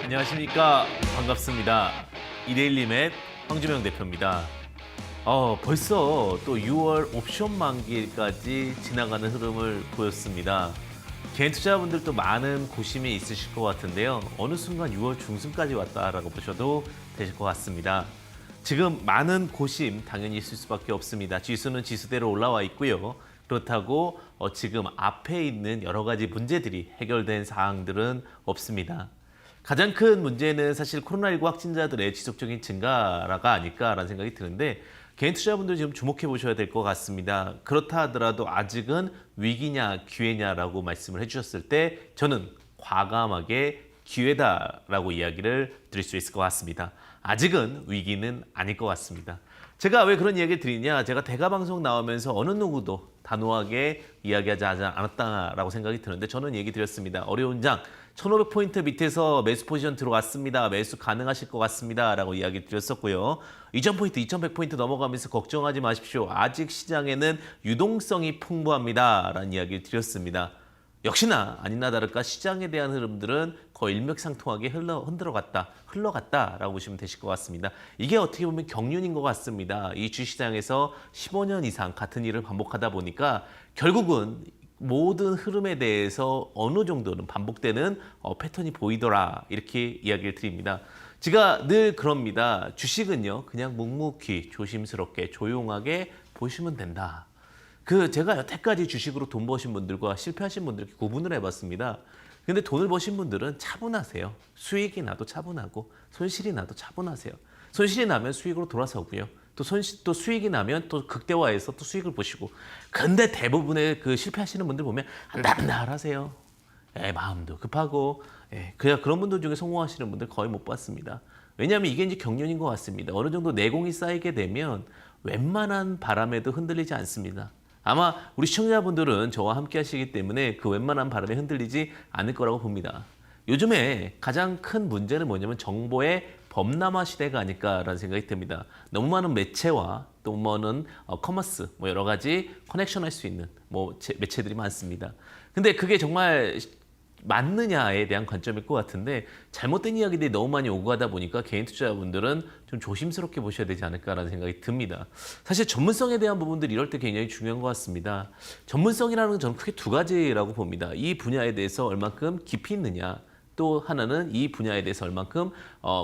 안녕하십니까. 반갑습니다. 이데일리맵 황주명 대표입니다. 벌써 또 6월 옵션 만기까지 지나가는 흐름을 보였습니다. 개인 투자자분들도 많은 고심이 있으실 것 같은데요. 어느 순간 6월 중순까지 왔다라고 보셔도 되실 것 같습니다. 지금 많은 고심 당연히 있을 수밖에 없습니다. 지수는 지수대로 올라와 있고요. 그렇다고 지금 앞에 있는 여러 가지 문제들이 해결된 사항들은 없습니다. 가장 큰 문제는 사실 코로나19 확진자들의 지속적인 증가가 아닐까라는 생각이 드는데 개인 투자자분들 지금 주목해 보셔야 될 것 같습니다. 그렇다 하더라도 아직은 위기냐 기회냐라고 말씀을 해주셨을 때 저는 과감하게 기회다라고 이야기를 드릴 수 있을 것 같습니다. 아직은 위기는 아닐 것 같습니다. 제가 왜 그런 이야기를 드리냐, 제가 대가방송 나오면서 어느 누구도 단호하게 이야기하지 않았다라고 생각이 드는데 저는 얘기 드렸습니다. 어려운 장 1500포인트 밑에서 매수 포지션 들어왔습니다. 매수 가능하실 것 같습니다. 라고 이야기 드렸었고요. 2000포인트, 2100포인트 넘어가면서 걱정하지 마십시오. 아직 시장에는 유동성이 풍부합니다. 라는 이야기를 드렸습니다. 역시나 아니나 다를까 시장에 대한 흐름들은 거의 일맥상통하게 흘러갔다라고 보시면 되실 것 같습니다. 이게 어떻게 보면 경륜인 것 같습니다. 이 주시장에서 15년 이상 같은 일을 반복하다 보니까 결국은 모든 흐름에 대해서 어느 정도는 반복되는 패턴이 보이더라 이렇게 이야기를 드립니다. 제가 늘 그럽니다. 주식은요 그냥 묵묵히 조심스럽게 조용하게 보시면 된다. 제가 여태까지 주식으로 돈 버신 분들과 실패하신 분들께 구분을 해봤습니다. 근데 돈을 버신 분들은 차분하세요. 수익이 나도 차분하고 손실이 나도 차분하세요. 손실이 나면 수익으로 돌아서고요. 또 수익이 나면 또 극대화해서 또 수익을 보시고. 근데 대부분의 실패하시는 분들 보면 안달하세요. 마음도 급하고. 그냥 그런 분들 중에 성공하시는 분들 거의 못 봤습니다. 왜냐하면 이게 이제 경륜인 것 같습니다. 어느 정도 내공이 쌓이게 되면 웬만한 바람에도 흔들리지 않습니다. 아마 우리 시청자분들은 저와 함께 하시기 때문에 그 웬만한 바람에 흔들리지 않을 거라고 봅니다. 요즘에 가장 큰 문제는 뭐냐면 정보의 범람화 시대가 아닐까라는 생각이 듭니다. 너무 많은 매체와 또 많은 커머스, 여러 가지 커넥션 할 수 있는 매체들이 많습니다. 근데 그게 정말 맞느냐에 대한 관점일 것 같은데 잘못된 이야기들이 너무 많이 오고 가다 보니까 개인 투자자분들은 좀 조심스럽게 보셔야 되지 않을까라는 생각이 듭니다. 사실 전문성에 대한 부분들이 이럴 때 굉장히 중요한 것 같습니다. 전문성이라는 건 저는 크게 두 가지라고 봅니다. 이 분야에 대해서 얼만큼 깊이 있느냐, 또 하나는 이 분야에 대해서 얼만큼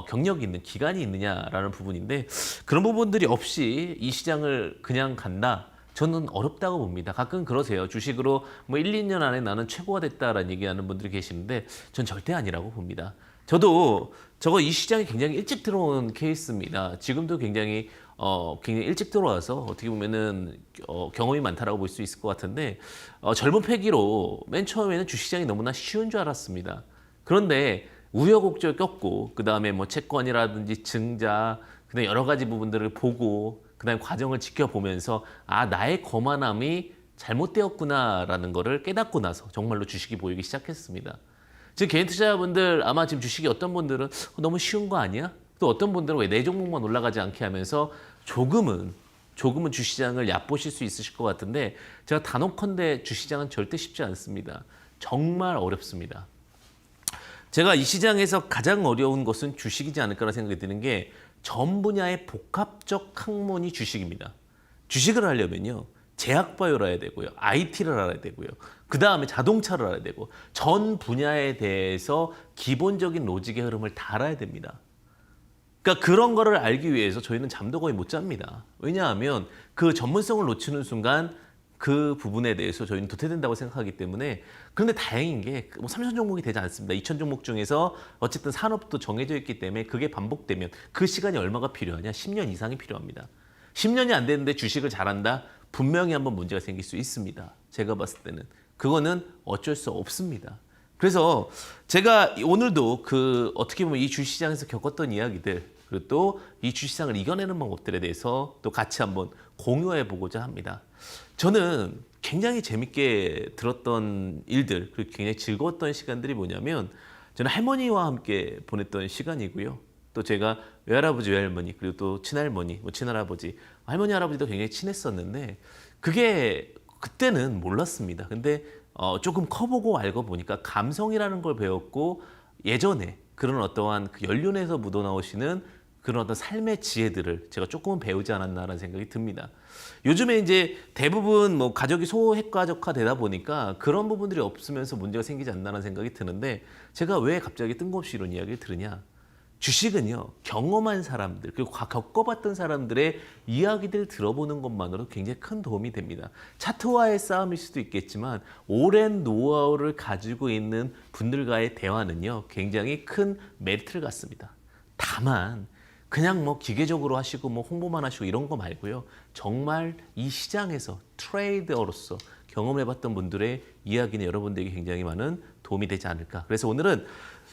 경력이 있는 기간이 있느냐라는 부분인데 그런 부분들이 없이 이 시장을 그냥 간다. 저는 어렵다고 봅니다. 가끔 그러세요. 주식으로 1, 2년 안에 나는 최고가 됐다라는 얘기하는 분들이 계시는데 전 절대 아니라고 봅니다. 저도 이 시장에 굉장히 일찍 들어온 케이스입니다. 지금도 굉장히 일찍 들어와서 어떻게 보면은 경험이 많다라고 볼 수 있을 것 같은데 젊은 패기로 맨 처음에는 주식시장이 너무나 쉬운 줄 알았습니다. 그런데 우여곡절 겪고 그다음에 채권이라든지 증자 그다음에 여러 가지 부분들을 보고 그다음에 과정을 지켜보면서 나의 거만함이 잘못되었구나라는 거를 깨닫고 나서 정말로 주식이 보이기 시작했습니다. 지금 개인 투자자분들 아마 지금 주식이 어떤 분들은 너무 쉬운 거 아니야? 또 어떤 분들은 왜 내 종목만 올라가지 않게 하면서 조금은 주시장을 얕보실 수 있으실 것 같은데 제가 단언컨대 주시장은 절대 쉽지 않습니다. 정말 어렵습니다. 제가 이 시장에서 가장 어려운 것은 주식이지 않을까라는 생각이 드는 게 전 분야의 복합적 학문이 주식입니다. 주식을 하려면요. 제약바이오를 알아야 되고요. IT를 알아야 되고요. 그 다음에 자동차를 알아야 되고 전 분야에 대해서 기본적인 로직의 흐름을 다 알아야 됩니다. 그러니까 그런 거를 알기 위해서 저희는 잠도 거의 못 잡니다. 왜냐하면 그 전문성을 놓치는 순간 그 부분에 대해서 저희는 도태된다고 생각하기 때문에. 그런데 다행인 게 3천 종목이 되지 않습니다. 2천 종목 중에서 어쨌든 산업도 정해져 있기 때문에 그게 반복되면 그 시간이 얼마가 필요하냐? 10년 이상이 필요합니다. 10년이 안 되는데 주식을 잘한다? 분명히 한번 문제가 생길 수 있습니다. 제가 봤을 때는. 그거는 어쩔 수 없습니다. 그래서 제가 오늘도 어떻게 보면 이 주시장에서 겪었던 이야기들 그리고 또 이 주시장을 이겨내는 방법들에 대해서 또 같이 한번 공유해 보고자 합니다. 저는 굉장히 재밌게 들었던 일들 그리고 굉장히 즐거웠던 시간들이 뭐냐면 저는 할머니와 함께 보냈던 시간이고요. 또 제가 외할아버지, 외할머니 그리고 또 친할머니, 친할아버지, 할머니, 할아버지도 굉장히 친했었는데 그게 그때는 몰랐습니다. 근데 조금 커보고 알고 보니까 감성이라는 걸 배웠고 예전에 그런 어떠한 그 연륜에서 묻어나오시는 그런 어떤 삶의 지혜들을 제가 조금은 배우지 않았나라는 생각이 듭니다. 요즘에 이제 대부분 뭐 가족이 소핵가족화 되다 보니까 그런 부분들이 없으면서 문제가 생기지 않나라는 생각이 드는데 제가 왜 갑자기 뜬금없이 이런 이야기를 들으냐. 주식은요, 경험한 사람들, 그리고 겪어봤던 사람들의 이야기들 들어보는 것만으로도 굉장히 큰 도움이 됩니다. 차트와의 싸움일 수도 있겠지만, 오랜 노하우를 가지고 있는 분들과의 대화는요, 굉장히 큰 메리트를 갖습니다. 다만, 그냥 뭐 기계적으로 하시고 뭐 홍보만 하시고 이런 거 말고요. 정말 이 시장에서 트레이더로서 경험해봤던 분들의 이야기는 여러분들에게 굉장히 많은 도움이 되지 않을까. 그래서 오늘은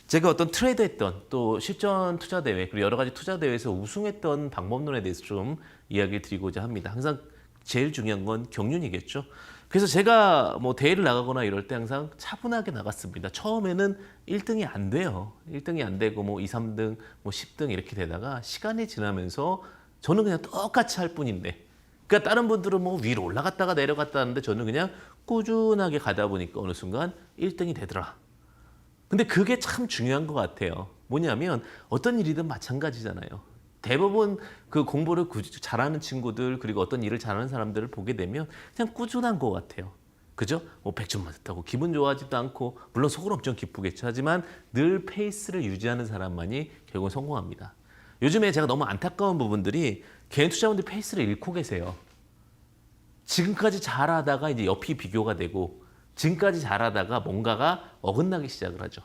제가 어떤 트레이더 했던 또 실전 투자 대회 그리고 여러 가지 투자 대회에서 우승했던 방법론에 대해서 좀 이야기를 드리고자 합니다. 항상 제일 중요한 건 경륜이겠죠. 그래서 제가 뭐 대회를 나가거나 이럴 때 항상 차분하게 나갔습니다. 처음에는 1등이 안 돼요. 1등이 안 되고 뭐 2, 3등, 뭐 10등 이렇게 되다가 시간이 지나면서 저는 그냥 똑같이 할 뿐인데 그러니까 다른 분들은 뭐 위로 올라갔다가 내려갔다 하는데 저는 그냥 꾸준하게 가다 보니까 어느 순간 1등이 되더라. 근데 그게 참 중요한 것 같아요. 뭐냐면 어떤 일이든 마찬가지잖아요. 대부분 그 공부를 잘하는 친구들 그리고 어떤 일을 잘하는 사람들을 보게 되면 그냥 꾸준한 것 같아요. 그죠? 뭐 100점 맞았다고 기분 좋아하지도 않고 물론 속으로 엄청 기쁘겠죠. 하지만 늘 페이스를 유지하는 사람만이 결국은 성공합니다. 요즘에 제가 너무 안타까운 부분들이 개인 투자원들이 페이스를 잃고 계세요. 지금까지 잘하다가 이제 옆이 비교가 되고 지금까지 잘하다가 뭔가가 어긋나기 시작을 하죠.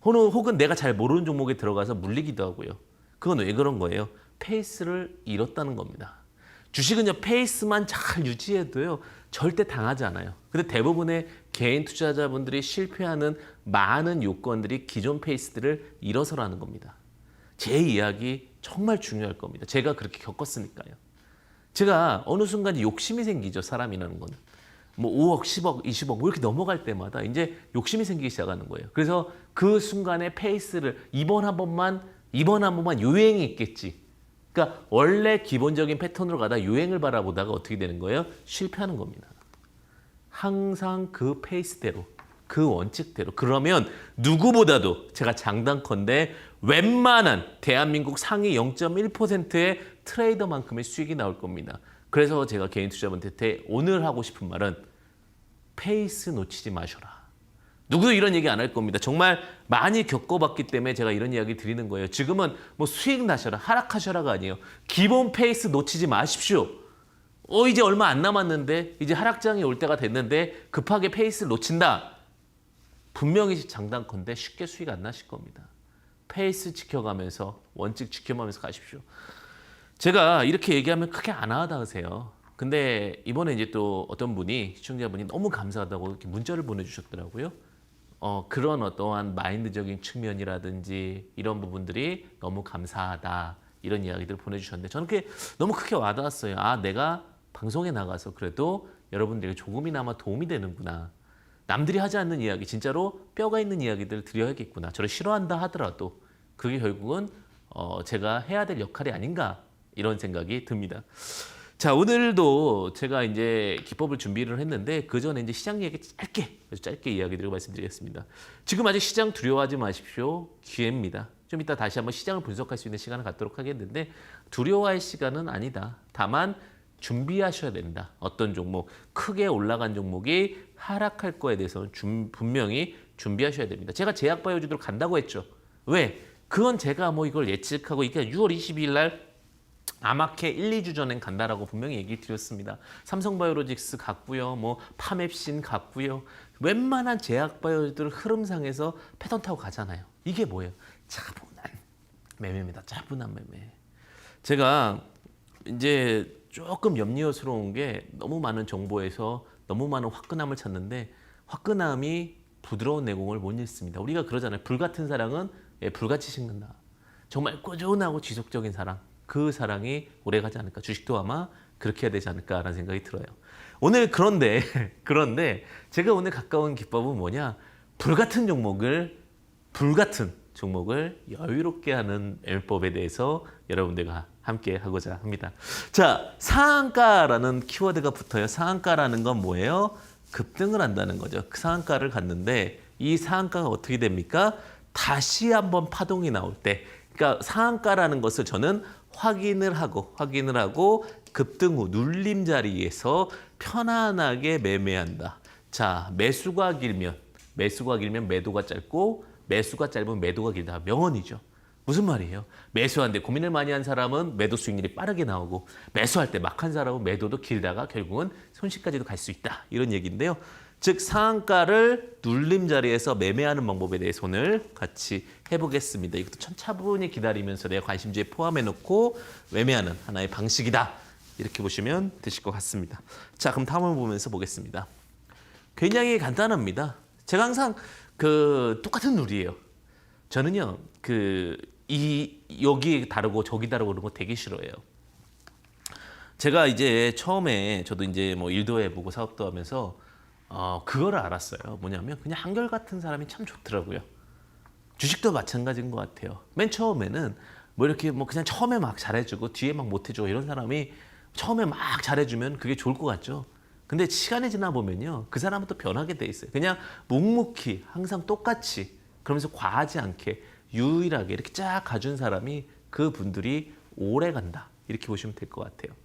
혹은 내가 잘 모르는 종목에 들어가서 물리기도 하고요. 그건 왜 그런 거예요? 페이스를 잃었다는 겁니다. 주식은요, 페이스만 잘 유지해도요, 절대 당하지 않아요. 근데 대부분의 개인 투자자분들이 실패하는 많은 요건들이 기존 페이스들을 잃어서라는 겁니다. 제 이야기 정말 중요할 겁니다. 제가 그렇게 겪었으니까요. 제가 어느 순간 욕심이 생기죠, 사람이라는 거는. 뭐 5억, 10억, 20억 뭐 이렇게 넘어갈 때마다 이제 욕심이 생기기 시작하는 거예요. 그래서 그 순간에 페이스를 이번 한 번만 유행이 있겠지. 그러니까 원래 기본적인 패턴으로 가다 유행을 바라보다가 어떻게 되는 거예요? 실패하는 겁니다. 항상 그 페이스대로, 그 원칙대로. 그러면 누구보다도 제가 장단컨대 웬만한 대한민국 상위 0.1%의 트레이더만큼의 수익이 나올 겁니다. 그래서 제가 개인 투자분한테 오늘 하고 싶은 말은 페이스 놓치지 마셔라. 누구도 이런 얘기 안 할 겁니다. 정말 많이 겪어봤기 때문에 제가 이런 이야기 드리는 거예요. 지금은 뭐 수익 나셔라, 하락하셔라가 아니에요. 기본 페이스 놓치지 마십시오. 이제 얼마 안 남았는데 이제 하락장이 올 때가 됐는데 급하게 페이스를 놓친다. 분명히 장단컨대 쉽게 수익 안 나실 겁니다. 페이스 지켜가면서 원칙 지켜가면서 가십시오. 제가 이렇게 얘기하면 크게 안 와닿으세요. 근데 이번에 이제 또 어떤 분이 시청자분이 너무 감사하다고 이렇게 문자를 보내주셨더라고요. 그런 어떠한 마인드적인 측면이라든지 이런 부분들이 너무 감사하다 이런 이야기들을 보내주셨는데 저는 그게 너무 크게 와닿았어요. 아, 내가 방송에 나가서 그래도 여러분들에게 조금이나마 도움이 되는구나. 남들이 하지 않는 이야기, 진짜로 뼈가 있는 이야기들을 드려야겠구나. 저를 싫어한다 하더라도 그게 결국은 제가 해야 될 역할이 아닌가 이런 생각이 듭니다. 자, 오늘도 제가 이제 기법을 준비를 했는데 그 전에 이제 시장 얘기 짧게 이야기 드리고 말씀드리겠습니다. 지금 아직 시장 두려워하지 마십시오. 기회입니다. 좀 이따 다시 한번 시장을 분석할 수 있는 시간을 갖도록 하겠는데 두려워할 시간은 아니다. 다만 준비하셔야 된다. 어떤 종목, 크게 올라간 종목이 하락할 거에 대해서는 분명히 준비하셔야 됩니다. 제가 제약바이오주로 간다고 했죠. 왜? 그건 제가 뭐 이걸 예측하고 이게 6월 22일 날 아마케 1, 2주 전엔 간다라고 분명히 얘기 드렸습니다. 삼성바이오로직스 갔고요. 뭐 파맵신 갔고요. 웬만한 제약바이오들 흐름상에서 패턴 타고 가잖아요. 이게 뭐예요? 차분한 매매입니다. 차분한 매매. 제가 이제 조금 염려스러운 게 너무 많은 정보에서 너무 많은 화끈함을 찾는데 화끈함이 부드러운 내공을 못 읽습니다. 우리가 그러잖아요. 불같은 사랑은 불같이 식는다. 정말 꾸준하고 지속적인 사랑. 그 사랑이 오래가지 않을까. 주식도 아마 그렇게 해야 되지 않을까라는 생각이 들어요. 오늘 그런데 제가 오늘 가까운 기법은 뭐냐. 불같은 종목을 여유롭게 하는 매매법에 대해서 여러분들과 함께 하고자 합니다. 자, 상한가라는 키워드가 붙어요. 상한가라는 건 뭐예요? 급등을 한다는 거죠. 그 상한가를 갔는데 이 상한가가 어떻게 됩니까? 다시 한번 파동이 나올 때, 그러니까 상한가라는 것을 저는 확인을 하고 급등 후 눌림 자리에서 편안하게 매매한다. 자, 매수가 길면 매도가 짧고 매수가 짧으면 매도가 길다. 명언이죠. 무슨 말이에요? 매수하는데 고민을 많이 한 사람은 매도 수익률이 빠르게 나오고 매수할 때 막 한 사람은 매도도 길다가 결국은 손실까지도 갈 수 있다. 이런 얘기인데요. 즉 상한가를 눌림 자리에서 매매하는 방법에 대해서 오늘 같이 해보겠습니다. 이것도 차분히 기다리면서 내가 관심주에 포함해놓고 매매하는 하나의 방식이다. 이렇게 보시면 되실 것 같습니다. 자, 그럼 다음을 보면서 보겠습니다. 굉장히 간단합니다. 제가 항상 똑같은 룰이에요. 저는요, 여기 다르고 저기 다르고 그런 거 되게 싫어해요. 제가 이제 처음에 저도 이제 뭐 일도 해보고 사업도 하면서 그거를 알았어요. 뭐냐면 그냥 한결같은 사람이 참 좋더라고요. 주식도 마찬가지인 것 같아요. 맨 처음에는 뭐 이렇게 뭐 그냥 처음에 막 잘해주고 뒤에 막 못해주고 이런 사람이 처음에 막 잘해주면 그게 좋을 것 같죠. 근데 시간이 지나 보면요, 그 사람은 또 변하게 돼 있어요. 그냥 묵묵히 항상 똑같이 그러면서 과하지 않게 유일하게 이렇게 쫙 가준 사람이 그분들이 오래 간다. 이렇게 보시면 될 것 같아요.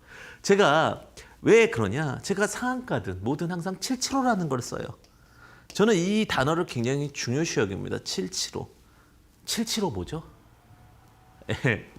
제가 왜 그러냐? 제가 상한가든 뭐든 항상 775라는 걸 써요. 저는 이 단어를 굉장히 중요시 여깁니다. 775. 775 뭐죠?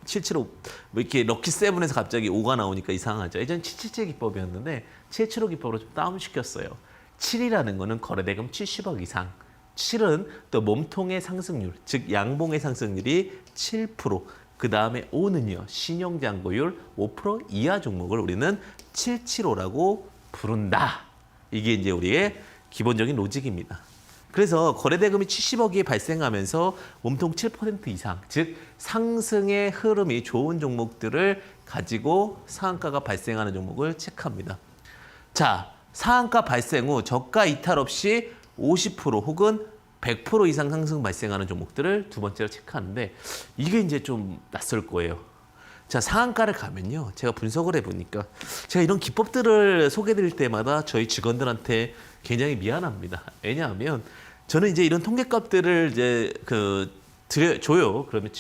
775. 뭐 이렇게 럭키 세븐에서 갑자기 5가 나오니까 이상하죠. 예전 777 기법이었는데 775 기법으로 좀 다운시켰어요. 7이라는 거는 거래대금 70억 이상. 7은 또 몸통의 상승률, 즉 양봉의 상승률이 7%. 그 다음에 5는요, 신용잔고율 5% 이하 종목을 우리는 775라고 부른다. 이게 이제 우리의 기본적인 로직입니다. 그래서 거래대금이 70억이 발생하면서 몸통 7% 이상, 즉 상승의 흐름이 좋은 종목들을 가지고 상한가가 발생하는 종목을 체크합니다. 자, 상한가 발생 후 저가 이탈 없이 50% 혹은 100% 이상 상승 발생하는 종목들을 두 번째로 체크하는데 이게 이제 좀 낯설 거예요. 자, 상한가를 가면요, 제가 분석을 해보니까 제가 이런 기법들을 소개드릴 때마다 저희 직원들한테 굉장히 미안합니다. 왜냐하면 저는 이제 이런 통계값들을 이제 줘요. 그러면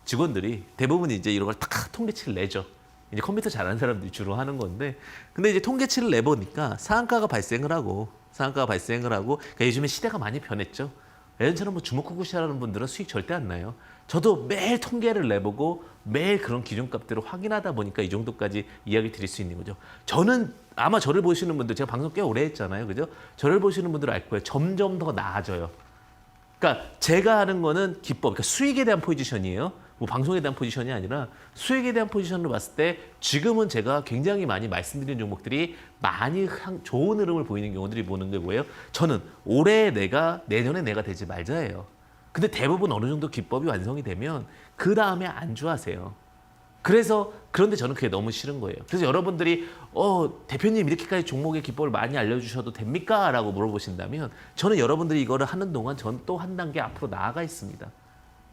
직원들이 대부분 이제 이런 걸 딱 통계치를 내죠. 이제 컴퓨터 잘하는 사람들이 주로 하는 건데, 근데 이제 통계치를 내보니까 상한가가 발생을 하고, 그러니까 요즘에 시대가 많이 변했죠. 예전처럼 뭐 주먹구구시하는 분들은 수익 절대 안 나요. 저도 매일 통계를 내보고 매일 그런 기준값들을 확인하다 보니까 이 정도까지 이야기 드릴 수 있는 거죠. 저는 아마 저를 보시는 분들, 제가 방송 꽤 오래 했잖아요. 그죠? 저를 보시는 분들은 알 거예요. 점점 더 나아져요. 그러니까 제가 하는 거는 기법, 그러니까 수익에 대한 포지션이에요. 뭐 방송에 대한 포지션이 아니라 수익에 대한 포지션으로 봤을 때 지금은 제가 굉장히 많이 말씀드린 종목들이 많이 좋은 흐름을 보이는 경우들이 보는 게 뭐예요? 저는 올해 내가 내년에 내가 되지 말자예요. 근데 대부분 어느 정도 기법이 완성이 되면 그 다음에 안주하세요. 그런데 저는 그게 너무 싫은 거예요. 그래서 여러분들이 대표님 이렇게까지 종목의 기법을 많이 알려주셔도 됩니까? 라고 물어보신다면 저는 여러분들이 이거를 하는 동안 전 또 한 단계 앞으로 나아가 있습니다.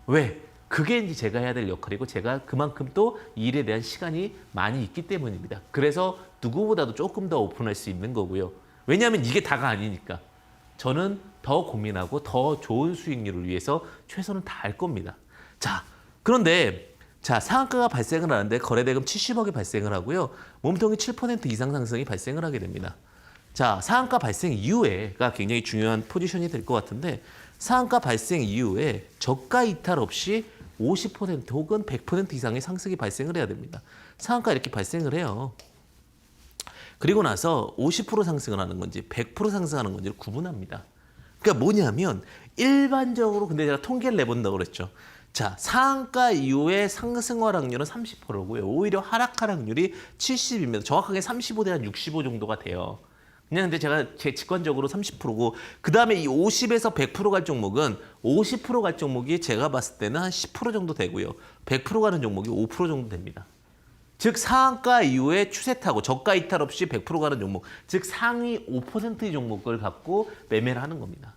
왜? 그게 이제 제가 해야 될 역할이고 제가 그만큼 또 이 일에 대한 시간이 많이 있기 때문입니다. 그래서 누구보다도 조금 더 오픈할 수 있는 거고요. 왜냐하면 이게 다가 아니니까. 저는 더 고민하고 더 좋은 수익률을 위해서 최선을 다할 겁니다. 자, 그런데 상한가가 발생을 하는데 거래대금 70억이 발생을 하고요. 몸통이 7% 이상 상승이 발생을 하게 됩니다. 자, 상한가 발생 이후에가 굉장히 중요한 포지션이 될 것 같은데, 상한가 발생 이후에 저가 이탈 없이 50% 혹은 100% 이상의 상승이 발생을 해야 됩니다. 상한가 이렇게 발생을 해요. 그리고 나서 50% 상승을 하는 건지 100% 상승하는 건지를 구분합니다. 그러니까 뭐냐면 일반적으로, 근데 제가 통계를 내본다고 그랬죠. 자, 상한가 이후에 상승 하락률은 30%고요. 오히려 하락 하락률이 70입니다. 정확하게 35대 한 65 정도가 돼요. 그냥 근데 제가 제 직관적으로 30%고, 그 다음에 이 50에서 100% 갈 종목은 50% 갈 종목이 제가 봤을 때는 한 10% 정도 되고요. 100% 가는 종목이 5% 정도 됩니다. 즉 상한가 이후에 추세 타고 저가 이탈 없이 100% 가는 종목, 즉 상위 5%의 종목을 갖고 매매를 하는 겁니다.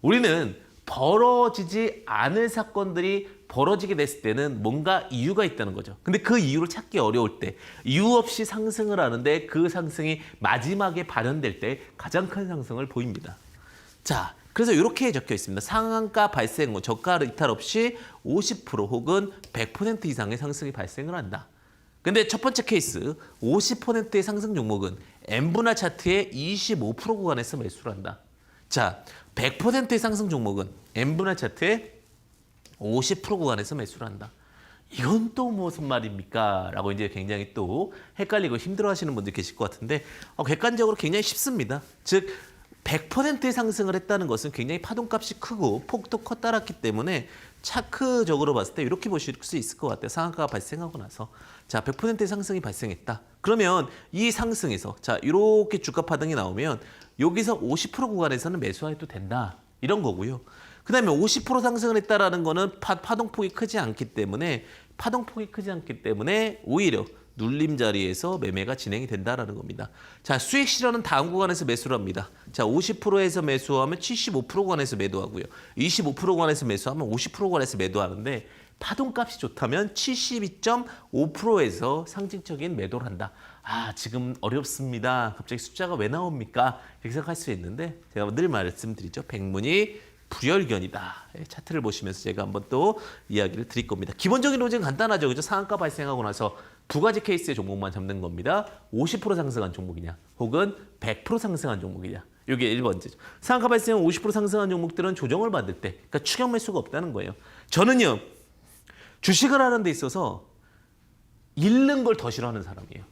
우리는 벌어지지 않을 사건들이 벌어지게 됐을 때는 뭔가 이유가 있다는 거죠. 근데 그 이유를 찾기 어려울 때, 이유 없이 상승을 하는데 그 상승이 마지막에 발현될 때 가장 큰 상승을 보입니다. 자, 그래서 이렇게 적혀 있습니다. 상한가 발생 후 저가 이탈 없이 50% 혹은 100% 이상의 상승이 발생을 한다. 근데 첫 번째 케이스 50%의 상승 종목은 N분할 차트의 25% 구간에서 매수를 한다. 자, 100%의 상승 종목은 N분할 차트의 50% 구간에서 매수를 한다. 이건 또 무슨 말입니까? 라고 이제 굉장히 또 헷갈리고 힘들어하시는 분들 계실 것 같은데 객관적으로 굉장히 쉽습니다. 즉 100%의 상승을 했다는 것은 굉장히 파동값이 크고 폭도 커다랗기 때문에 차크적으로 봤을 때 이렇게 보실 수 있을 것 같아요. 상한가가 발생하고 나서 자 100%의 상승이 발생했다. 그러면 이 상승에서 자 이렇게 주가 파동이 나오면 여기서 50% 구간에서는 매수해도 된다. 이런 거고요. 그다음에 50% 상승을 했다라는 거는 파동폭이 크지 않기 때문에 오히려 눌림 자리에서 매매가 진행이 된다라는 겁니다. 자, 수익 실현은 다음 구간에서 매수를 합니다. 자, 50%에서 매수하면 75% 구간에서 매도하고요. 25% 구간에서 매수하면 50% 구간에서 매도하는데 파동값이 좋다면 72.5%에서 상징적인 매도를 한다. 아, 지금 어렵습니다. 갑자기 숫자가 왜 나옵니까? 이렇게 생각할 수 있는데 제가 늘 말씀드리죠. 백문이 불여일견이다. 차트를 보시면서 제가 한번 또 이야기를 드릴 겁니다. 기본적인 로직은 간단하죠. 그죠? 상한가 발생하고 나서 두 가지 케이스의 종목만 잡는 겁니다. 50% 상승한 종목이냐 혹은 100% 상승한 종목이냐. 이게 1번째죠. 상한가 발생 50% 상승한 종목들은 조정을 받을 때 그러니까 추격 매수가 없다는 거예요. 저는요. 주식을 하는 데 있어서 잃는 걸 더 싫어하는 사람이에요.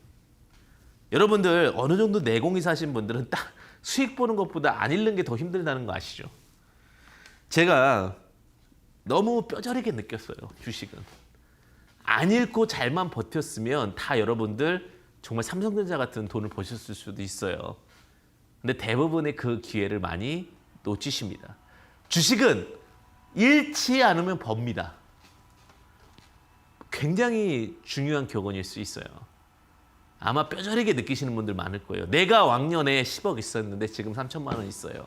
여러분들 어느 정도 내공이 사신 분들은 딱 수익 보는 것보다 안 잃는 게 더 힘들다는 거 아시죠? 제가 너무 뼈저리게 느꼈어요. 주식은. 안 잃고 잘만 버텼으면 다 여러분들 정말 삼성전자 같은 돈을 버셨을 수도 있어요. 근데 대부분의 그 기회를 많이 놓치십니다. 주식은 잃지 않으면 법니다. 굉장히 중요한 격언일 수 있어요. 아마 뼈저리게 느끼시는 분들 많을 거예요. 내가 왕년에 10억 있었는데 지금 3천만 원 있어요.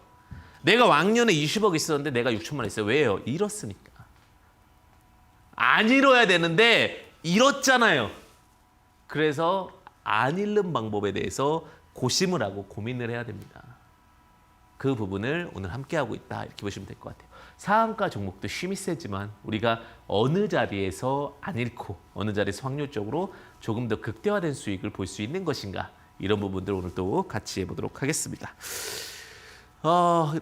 내가 왕년에 20억 있었는데 내가 6천만 원 있어요. 왜요? 잃었으니까. 안 잃어야 되는데 잃었잖아요. 그래서 안 잃는 방법에 대해서 고심을 하고 고민을 해야 됩니다. 그 부분을 오늘 함께하고 있다. 이렇게 보시면 될 것 같아요. 상한가 종목도 힘이 세지만 우리가 어느 자리에서 안 잃고 어느 자리에서 확률적으로 조금 더 극대화된 수익을 볼 수 있는 것인가. 이런 부분들 오늘 또 같이 해보도록 하겠습니다.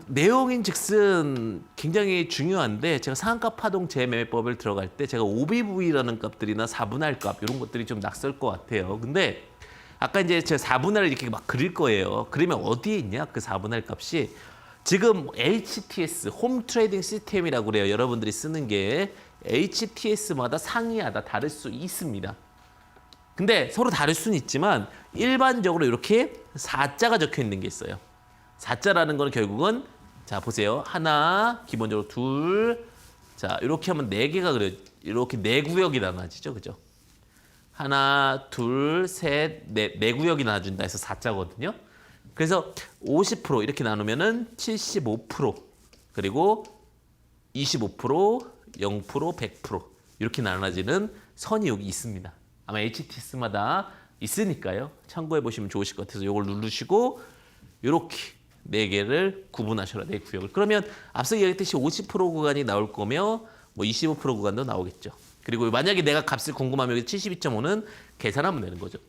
내용인 즉슨 굉장히 중요한데 제가 상한가 파동 재매매법을 들어갈 때 제가 OBV라는 값들이나 4분할 값 이런 것들이 좀 낯설 것 같아요. 근데 아까 이제 제가 4분할을 이렇게 막 그릴 거예요. 그러면 어디에 있냐? 그 4분할 값이 지금 HTS, 홈 트레이딩 시스템이라고 그래요. 여러분들이 쓰는 게 HTS마다 상이하다 다를 수 있습니다. 근데 서로 다를 수는 있지만 일반적으로 이렇게 4자가 적혀 있는 게 있어요. 4자라는 거는 결국은 자 보세요. 하나, 기본적으로 둘, 자 이렇게 하면 4개가 그려 이렇게 4구역이 나눠지죠, 그죠? 하나, 둘, 셋, 네 구역이 나눠준다 해서 4자거든요. 그래서 50% 이렇게 나누면은 75% 그리고 25%, 0%, 100% 이렇게 나눠지는 선이 여기 있습니다. 아마 HTS마다 있으니까요. 참고해 보시면 좋으실 것 같아서 이걸 누르시고 이렇게 4개를 구분하셔라. 4구역을. 그러면 앞서 이야기했듯이 50% 구간이 나올 거며 뭐 25% 구간도 나오겠죠. 그리고 만약에 내가 값을 궁금하면 여기 72.5는 계산하면 되는 거죠.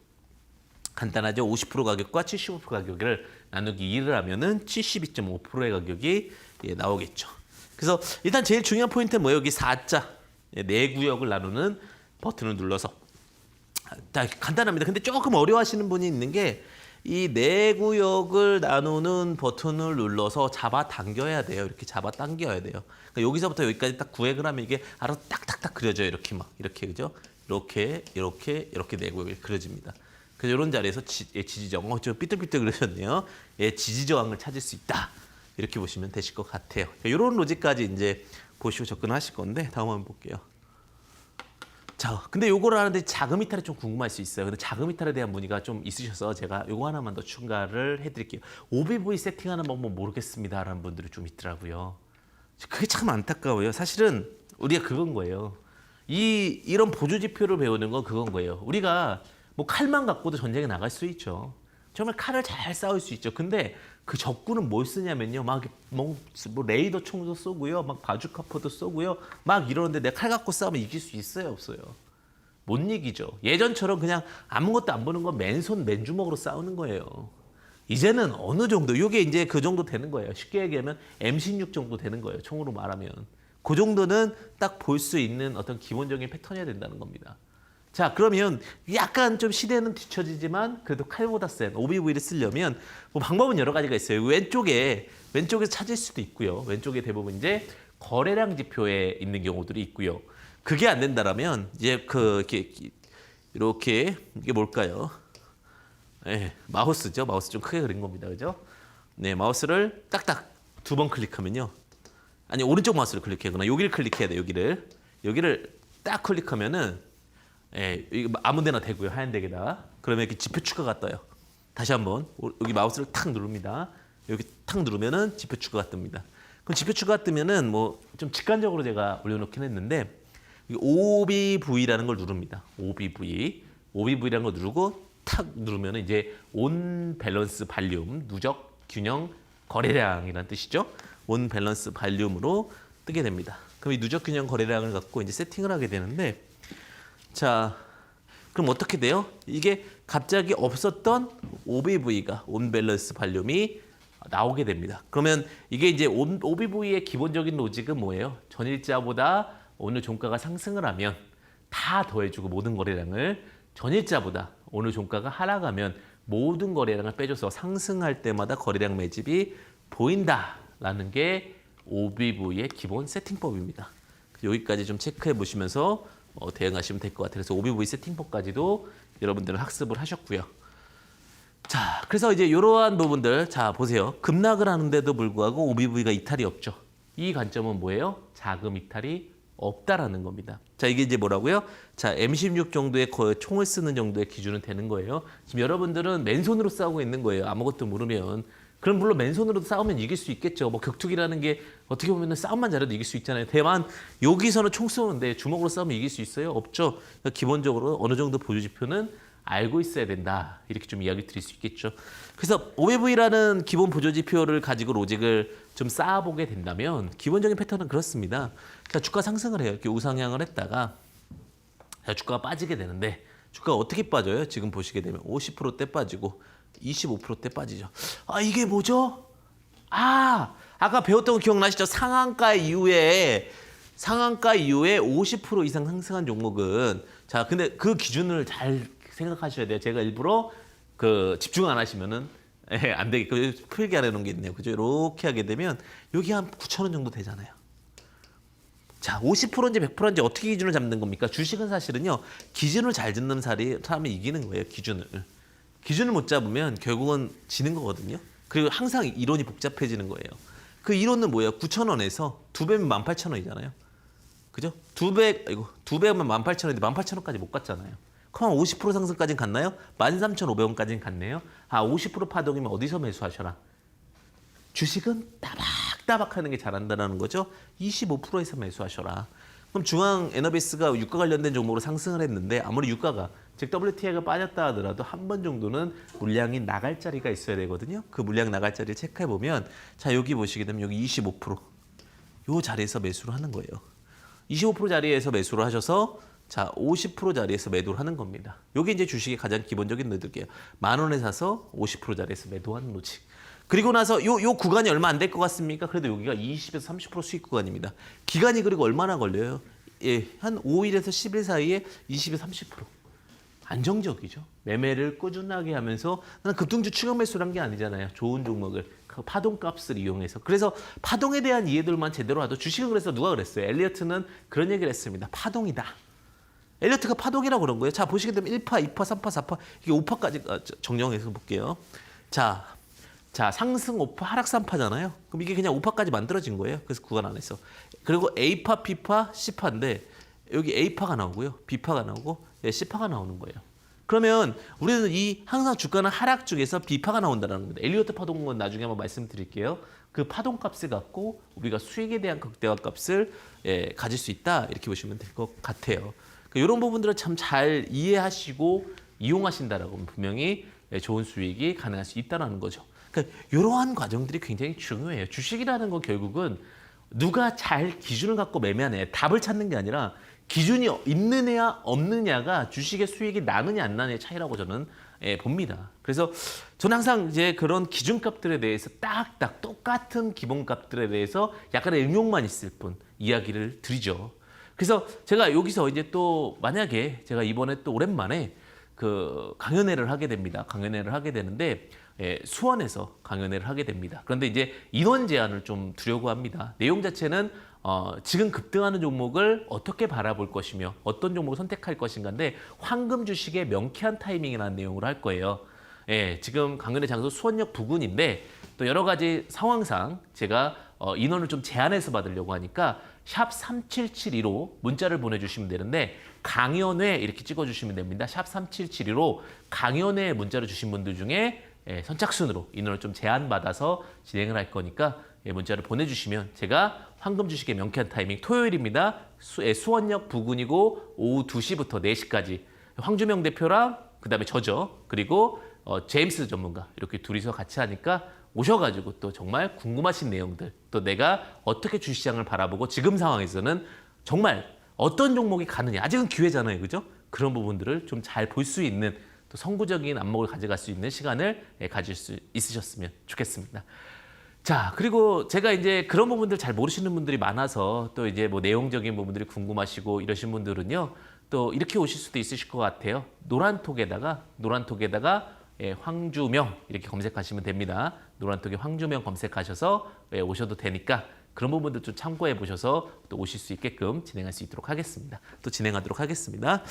간단하죠. 50% 가격과 75% 가격을 나누기 2를 하면은 72.5%의 가격이 나오겠죠. 그래서 일단 제일 중요한 포인트는 뭐예요? 여기 4자 4구역을 나누는 버튼을 눌러서 간단합니다. 근데 조금 어려워하시는 분이 있는 게 이 4구역을 나누는 버튼을 눌러서 잡아당겨야 돼요. 이렇게 잡아당겨야 돼요. 그러니까 여기서부터 여기까지 딱 구획을 하면 이게 알아서 딱딱딱 그려져요. 이렇게 막 이렇게 그죠? 이렇게 4구역이 그려집니다. 그래서 이런 자리에서 지지저항, 좀 삐뚤삐뚤 그러셨네요. 지지저항을 찾을 수 있다. 이렇게 보시면 되실 것 같아요. 이런 로직까지 이제 보시고 접근하실 건데 다음 한번 볼게요. 자, 근데 요거를 하는데 자금 이탈이 좀 궁금할 수 있어요. 근데 자금 이탈에 대한 문의가 좀 있으셔서 제가 요거 하나만 더 추가를 해드릴게요. OBV 세팅하는 방법 모르겠습니다라는 분들이 좀 있더라고요. 그게 참 안타까워요. 사실은 우리가 그건 거예요. 이런 보조 지표를 배우는 건 그건 거예요. 우리가 뭐 칼만 갖고도 전쟁에 나갈 수 있죠. 정말 칼을 잘 싸울 수 있죠. 근데 그 적군은 뭘 쓰냐면요. 뭐 레이더 총도 쏘고요. 막 바주카포도 쏘고요. 막 이러는데 내가 칼 갖고 싸우면 이길 수 있어요, 없어요? 못 이기죠. 예전처럼 그냥 아무것도 안 보는 건 맨손 맨주먹으로 싸우는 거예요. 이제는 어느 정도, 이게 이제 그 정도 되는 거예요. 쉽게 얘기하면 M16 정도 되는 거예요. 총으로 말하면. 그 정도는 딱 볼 수 있는 어떤 기본적인 패턴이어야 된다는 겁니다. 자, 그러면 약간 좀 시대는 뒤처지지만 그래도 칼보다 센 OBV를 쓰려면 뭐 방법은 여러 가지가 있어요. 왼쪽에서 찾을 수도 있고요. 왼쪽에 대부분 이제 거래량 지표에 있는 경우들이 있고요. 그게 안 된다라면 이제 이렇게 이게 뭘까요? 네, 마우스죠. 마우스 좀 크게 그린 겁니다. 그죠? 네, 마우스를 딱딱 2번 클릭하면요. 아니, 오른쪽 마우스를 클릭하거나 여기를 클릭해야 돼. 여기를 딱 클릭하면은 예, 아무 데나 되고요. 하얀 데에다. 그러면 이렇게 지표 추가가 떠요. 다시 한번 여기 마우스를 탁 누릅니다. 여기 탁 누르면은 지표 추가가 뜹니다. 그럼 지표 추가가 뜨면은 뭐 좀 직관적으로 제가 올려놓긴 했는데 OBV라는 걸 누릅니다. OBV라는 걸 누르고 탁 누르면 이제 온 밸런스 발륨, 누적 균형 거래량이라는 뜻이죠. 온 밸런스 발륨으로 뜨게 됩니다. 그럼 이 누적 균형 거래량을 갖고 이제 세팅을 하게 되는데, 자, 그럼 어떻게 돼요? 이게 갑자기 없었던 OBV가 온 밸런스 발륨이 나오게 됩니다. 그러면 이게 이제 OBV의 기본적인 로직은 뭐예요? 전일자보다 오늘 종가가 상승을 하면 다 더해주고 모든 거래량을, 전일자보다 오늘 종가가 하락하면 모든 거래량을 빼줘서 상승할 때마다 거래량 매집이 보인다라는 게 OBV의 기본 세팅법입니다. 여기까지 좀 체크해 보시면서 대응하시면 될 것 같아요. 그래서 OBV 세팅법까지도 여러분들은 학습을 하셨고요. 자, 그래서 이제 이러한 부분들, 자 보세요. 급락을 하는데도 불구하고 OBV가 이탈이 없죠. 이 관점은 뭐예요? 자금 이탈이 없다라는 겁니다. 자, 이게 이제 뭐라고요? 자, M16 정도의 총을 쓰는 정도의 기준은 되는 거예요. 지금 여러분들은 맨손으로 싸우고 있는 거예요. 아무것도 모르면. 그럼 물론 맨손으로도 싸우면 이길 수 있겠죠. 뭐 격투기라는 게 어떻게 보면 싸움만 잘해도 이길 수 있잖아요. 다만 여기서는 총 쏘는데 주먹으로 싸우면 이길 수 있어요? 없죠. 그러니까 기본적으로 어느 정도 보조 지표는 알고 있어야 된다. 이렇게 좀 이야기 드릴 수 있겠죠. 그래서 OBV라는 기본 보조 지표를 가지고 로직을 좀 쌓아보게 된다면 기본적인 패턴은 그렇습니다. 자, 주가 상승을 해요. 이렇게 우상향을 했다가 자, 주가가 빠지게 되는데 주가가 어떻게 빠져요? 지금 보시게 되면 50%대 빠지고 25%대 빠지죠. 아, 이게 뭐죠? 아, 아까 배웠던 거 기억나시죠? 상한가 이후에 50% 이상 상승한 종목은, 자, 근데 그 기준을 잘 생각하셔야 돼요. 제가 일부러 집중 안 하시면은 안 되겠고 풀게 하려는 게 있네요. 그죠? 이렇게 하게 되면 여기 한 9,000원 정도 되잖아요. 자, 50%인지 100%인지 어떻게 기준을 잡는 겁니까? 주식은 사실은요, 기준을 잘 듣는 사람이 이기는 거예요. 기준을 못 잡으면 결국은 지는 거거든요. 그리고 항상 이론이 복잡해지는 거예요. 그 이론은 뭐예요? 9,000원에서 2배면 18,000원이잖아요. 그죠? 2배면 18,000원인데 18,000원까지 못 갔잖아요. 그럼 50% 상승까지는 갔나요? 13,500원까지는 갔네요. 아, 50% 파동이면 어디서 매수하셔라? 주식은 따박따박 하는 게 잘한다는 거죠. 25%에서 매수하셔라. 그럼 중앙 에너비스가 유가 관련된 종목으로 상승을 했는데 아무리 유가가, 즉 WTI가 빠졌다 하더라도 한 번 정도는 물량이 나갈 자리가 있어야 되거든요. 그 물량 나갈 자리를 체크해 보면, 자, 여기 보시게 되면 여기 25%, 요 자리에서 매수를 하는 거예요. 25% 자리에서 매수를 하셔서 자, 50% 자리에서 매도를 하는 겁니다. 이게 이제 주식의 가장 기본적인 노드게요. 10,000원에 사서 50% 자리에서 매도하는 노직. 그리고 나서 요 구간이 얼마 안 될 것 같습니까? 그래도 여기가 20에서 30% 수익 구간입니다. 기간이 그리고 얼마나 걸려요? 예, 한 5일에서 10일 사이에 20에서 30%. 안정적이죠. 매매를 꾸준하게 하면서, 나는 급등주 추격 매수를 한 게 아니잖아요. 좋은 종목을 그 파동값을 이용해서. 그래서 파동에 대한 이해들만 제대로 하도, 주식은 그래서 누가 그랬어요? 엘리어트는 그런 얘기를 했습니다. 파동이다. 엘리어트가 파동이라고 그런 거예요. 자, 보시게 되면 1파, 2파, 3파, 4파, 이게 5파까지 정정해서 볼게요. 자, 상승 5파, 하락 3파잖아요. 그럼 이게 그냥 5파까지 만들어진 거예요. 그래서 구간 안에서. 그리고 A파, B파, C파인데 여기 A파가 나오고요. B파가 나오고 C파가 나오는 거예요. 그러면 우리는 항상 주가는 하락 중에서 B파가 나온다는 겁니다. 엘리어트 파동은 나중에 한번 말씀드릴게요. 그 파동값을 갖고 우리가 수익에 대한 극대화 값을 가질 수 있다. 이렇게 보시면 될 것 같아요. 이런 부분들을 참 잘 이해하시고 이용하신다라고 하면 분명히 좋은 수익이 가능할 수 있다는 거죠. 그러니까 이러한 과정들이 굉장히 중요해요. 주식이라는 건 결국은 누가 잘 기준을 갖고 매매하느냐, 답을 찾는 게 아니라 기준이 있느냐 없느냐가 주식의 수익이 나느냐 안 나느냐의 차이라고 저는 봅니다. 그래서 저는 항상 이제 그런 기준값들에 대해서 딱딱 똑같은 기본값들에 대해서 약간의 응용만 있을 뿐 이야기를 드리죠. 그래서 제가 여기서 이제 또 만약에 제가 이번에 또 오랜만에 그 강연회를 하게 됩니다. 강연회를 하게 되는데 수원에서 강연회를 하게 됩니다. 그런데 이제 인원 제한을 좀 두려고 합니다. 내용 자체는 지금 급등하는 종목을 어떻게 바라볼 것이며 어떤 종목을 선택할 것인가인데 황금 주식의 명쾌한 타이밍이라는 내용으로 할 거예요. 지금 강연회 장소 수원역 부근인데 또 여러 가지 상황상 제가 인원을 좀 제한해서 받으려고 하니까 샵 3772로 문자를 보내주시면 되는데 강연회 이렇게 찍어주시면 됩니다. 샵 3772로 강연회 문자를 주신 분들 중에 선착순으로 인원을 좀 제한받아서 진행을 할 거니까 문자를 보내주시면 제가 황금 주식의 명쾌한 타이밍 토요일입니다. 수원역 부근이고 오후 2시부터 4시까지 황주명 대표랑 그다음에 저죠. 그리고 제임스 전문가 이렇게 둘이서 같이 하니까 오셔가지고 또 정말 궁금하신 내용들 또 내가 어떻게 주시장을 바라보고 지금 상황에서는 정말 어떤 종목이 가느냐 아직은 기회잖아요. 그죠? 그런 부분들을 좀 잘 볼 수 있는 또 선구적인 안목을 가져갈 수 있는 시간을 가질 수 있으셨으면 좋겠습니다. 자, 그리고 제가 이제 그런 부분들 잘 모르시는 분들이 많아서 또 이제 뭐 내용적인 부분들이 궁금하시고 이러신 분들은요. 또 이렇게 오실 수도 있으실 것 같아요. 노란톡에다가 황주명 이렇게 검색하시면 됩니다. 노란톡에 황주명 검색하셔서 오셔도 되니까 그런 부분들 좀 참고해 보셔서 또 오실 수 있게끔 진행할 수 있도록 하겠습니다. 또 진행하도록 하겠습니다.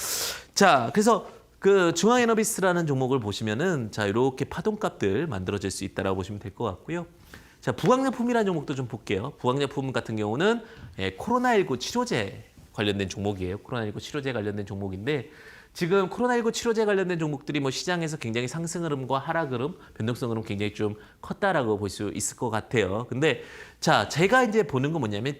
자, 그래서 그 중앙에너비스라는 종목을 보시면은 자 이렇게 파동값들 만들어질 수 있다라고 보시면 될 것 같고요. 자 부강약품이라는 종목도 좀 볼게요. 부강약품 같은 경우는 코로나19 치료제 관련된 종목이에요. 코로나19 치료제 관련된 종목인데 지금 코로나19 치료제 관련된 종목들이 뭐 시장에서 굉장히 상승 흐름과 하락 흐름, 변동성 흐름 굉장히 좀 컸다라고 볼 수 있을 것 같아요. 근데 자 제가 이제 보는 건 뭐냐면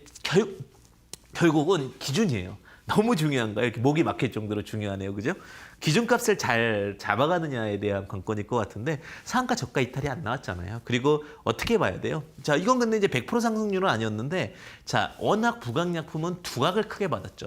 결국은 기준이에요. 너무 중요한 거예요. 이렇게 목이 막힐 정도로 중요하네요. 그죠? 기준값을 잘 잡아가느냐에 대한 관건일 것 같은데 상한가 저가 이탈이 안 나왔잖아요. 그리고 어떻게 봐야 돼요? 자, 이건 근데 이제 100% 상승률은 아니었는데 자, 워낙 부강약품은 두각을 크게 받았죠.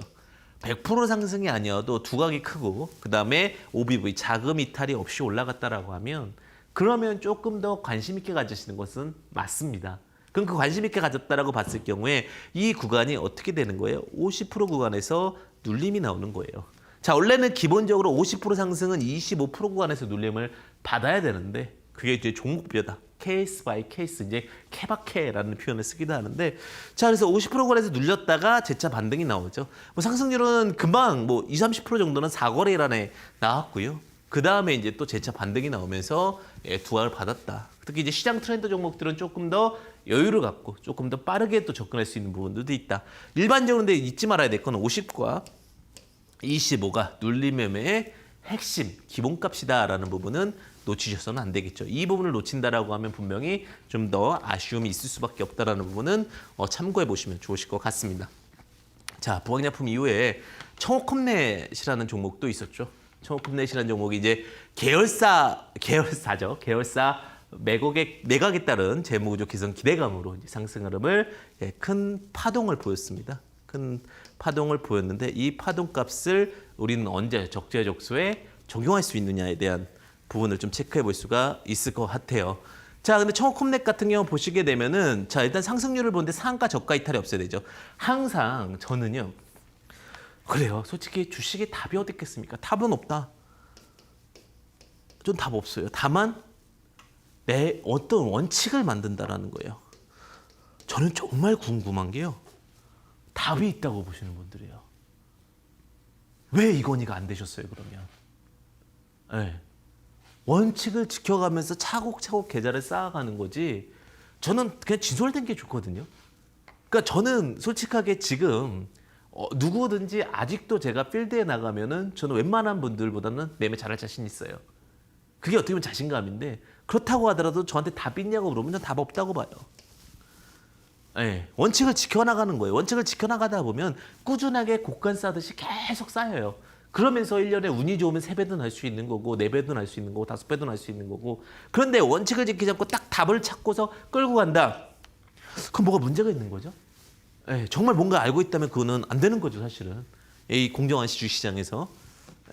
100% 상승이 아니어도 두각이 크고 그다음에 OBV 자금 이탈이 없이 올라갔다라고 하면 그러면 조금 더 관심 있게 가지시는 것은 맞습니다. 그럼 그 관심 있게 가졌다라고 봤을 경우에 이 구간이 어떻게 되는 거예요? 50% 구간에서 눌림이 나오는 거예요. 자, 원래는 기본적으로 50% 상승은 25% 구간에서 눌림을 받아야 되는데 그게 이제 종목별다. 케이스 바이 케이스 이제 케바케라는 표현을 쓰기도 하는데 자, 그래서 50% 구간에서 눌렸다가 재차 반등이 나오죠. 뭐 상승률은 금방 뭐 20, 30% 정도는 4거래일안에 나왔고요. 그 다음에 이제 또 재차 반등이 나오면서 두각을 받았다. 특히 이제 시장 트렌드 종목들은 조금 더 여유를 갖고 조금 더 빠르게 또 접근할 수 있는 부분들도 있다. 일반적으로 근데 잊지 말아야 될 건 50과 25가 눌림 매매의 핵심, 기본값이다라는 부분은 놓치셔서는 안 되겠죠. 이 부분을 놓친다라고 하면 분명히 좀 더 아쉬움이 있을 수밖에 없다라는 부분은 참고해 보시면 좋으실 것 같습니다. 자, 부강약품 이후에 청호컴넷이라는 종목도 있었죠. 청호컴넷이라는 종목이 이제 계열사죠. 계열사 매각에 따른 재무구조 개선 기대감으로 상승 흐름을 큰 파동을 보였습니다. 큰 파동을 보였는데 이 파동값을 우리는 언제 적재적소에 적용할 수 있느냐에 대한 부분을 좀 체크해 볼 수가 있을 것 같아요. 자, 근데 청호컴넷 같은 경우 보시게 되면은 자 일단 상승률을 보는데 상한가 저가 이탈이 없어야 되죠. 항상 저는요. 그래요. 솔직히 주식에 답이 어디 있겠습니까? 답은 없다. 좀 답 없어요. 다만 내 어떤 원칙을 만든다라는 거예요. 저는 정말 궁금한 게요. 답이 있다고 보시는 분들이에요. 왜 이건희가 안 되셨어요, 그러면? 네. 원칙을 지켜가면서 차곡차곡 계좌를 쌓아가는 거지. 저는 그냥 진솔된 게 좋거든요. 그러니까 저는 솔직하게 지금 누구든지 아직도 제가 필드에 나가면은 저는 웬만한 분들보다는 매매 잘할 자신 있어요. 그게 어떻게 보면 자신감인데 그렇다고 하더라도 저한테 답 있냐고 물으면 답 없다고 봐요. 네, 원칙을 지켜나가는 거예요. 원칙을 지켜나가다 보면 꾸준하게 곡간 쌓듯이 계속 쌓여요. 그러면서 1년에 운이 좋으면 3배도 날 수 있는 거고 4배도 날 수 있는 거고 5배도 날 수 있는 거고 그런데 원칙을 지키지 않고 딱 답을 찾고서 끌고 간다. 그럼 뭐가 문제가 있는 거죠? 예, 정말 뭔가 알고 있다면 그거는 안 되는 거죠, 사실은. 이 공정한 주식시장에서.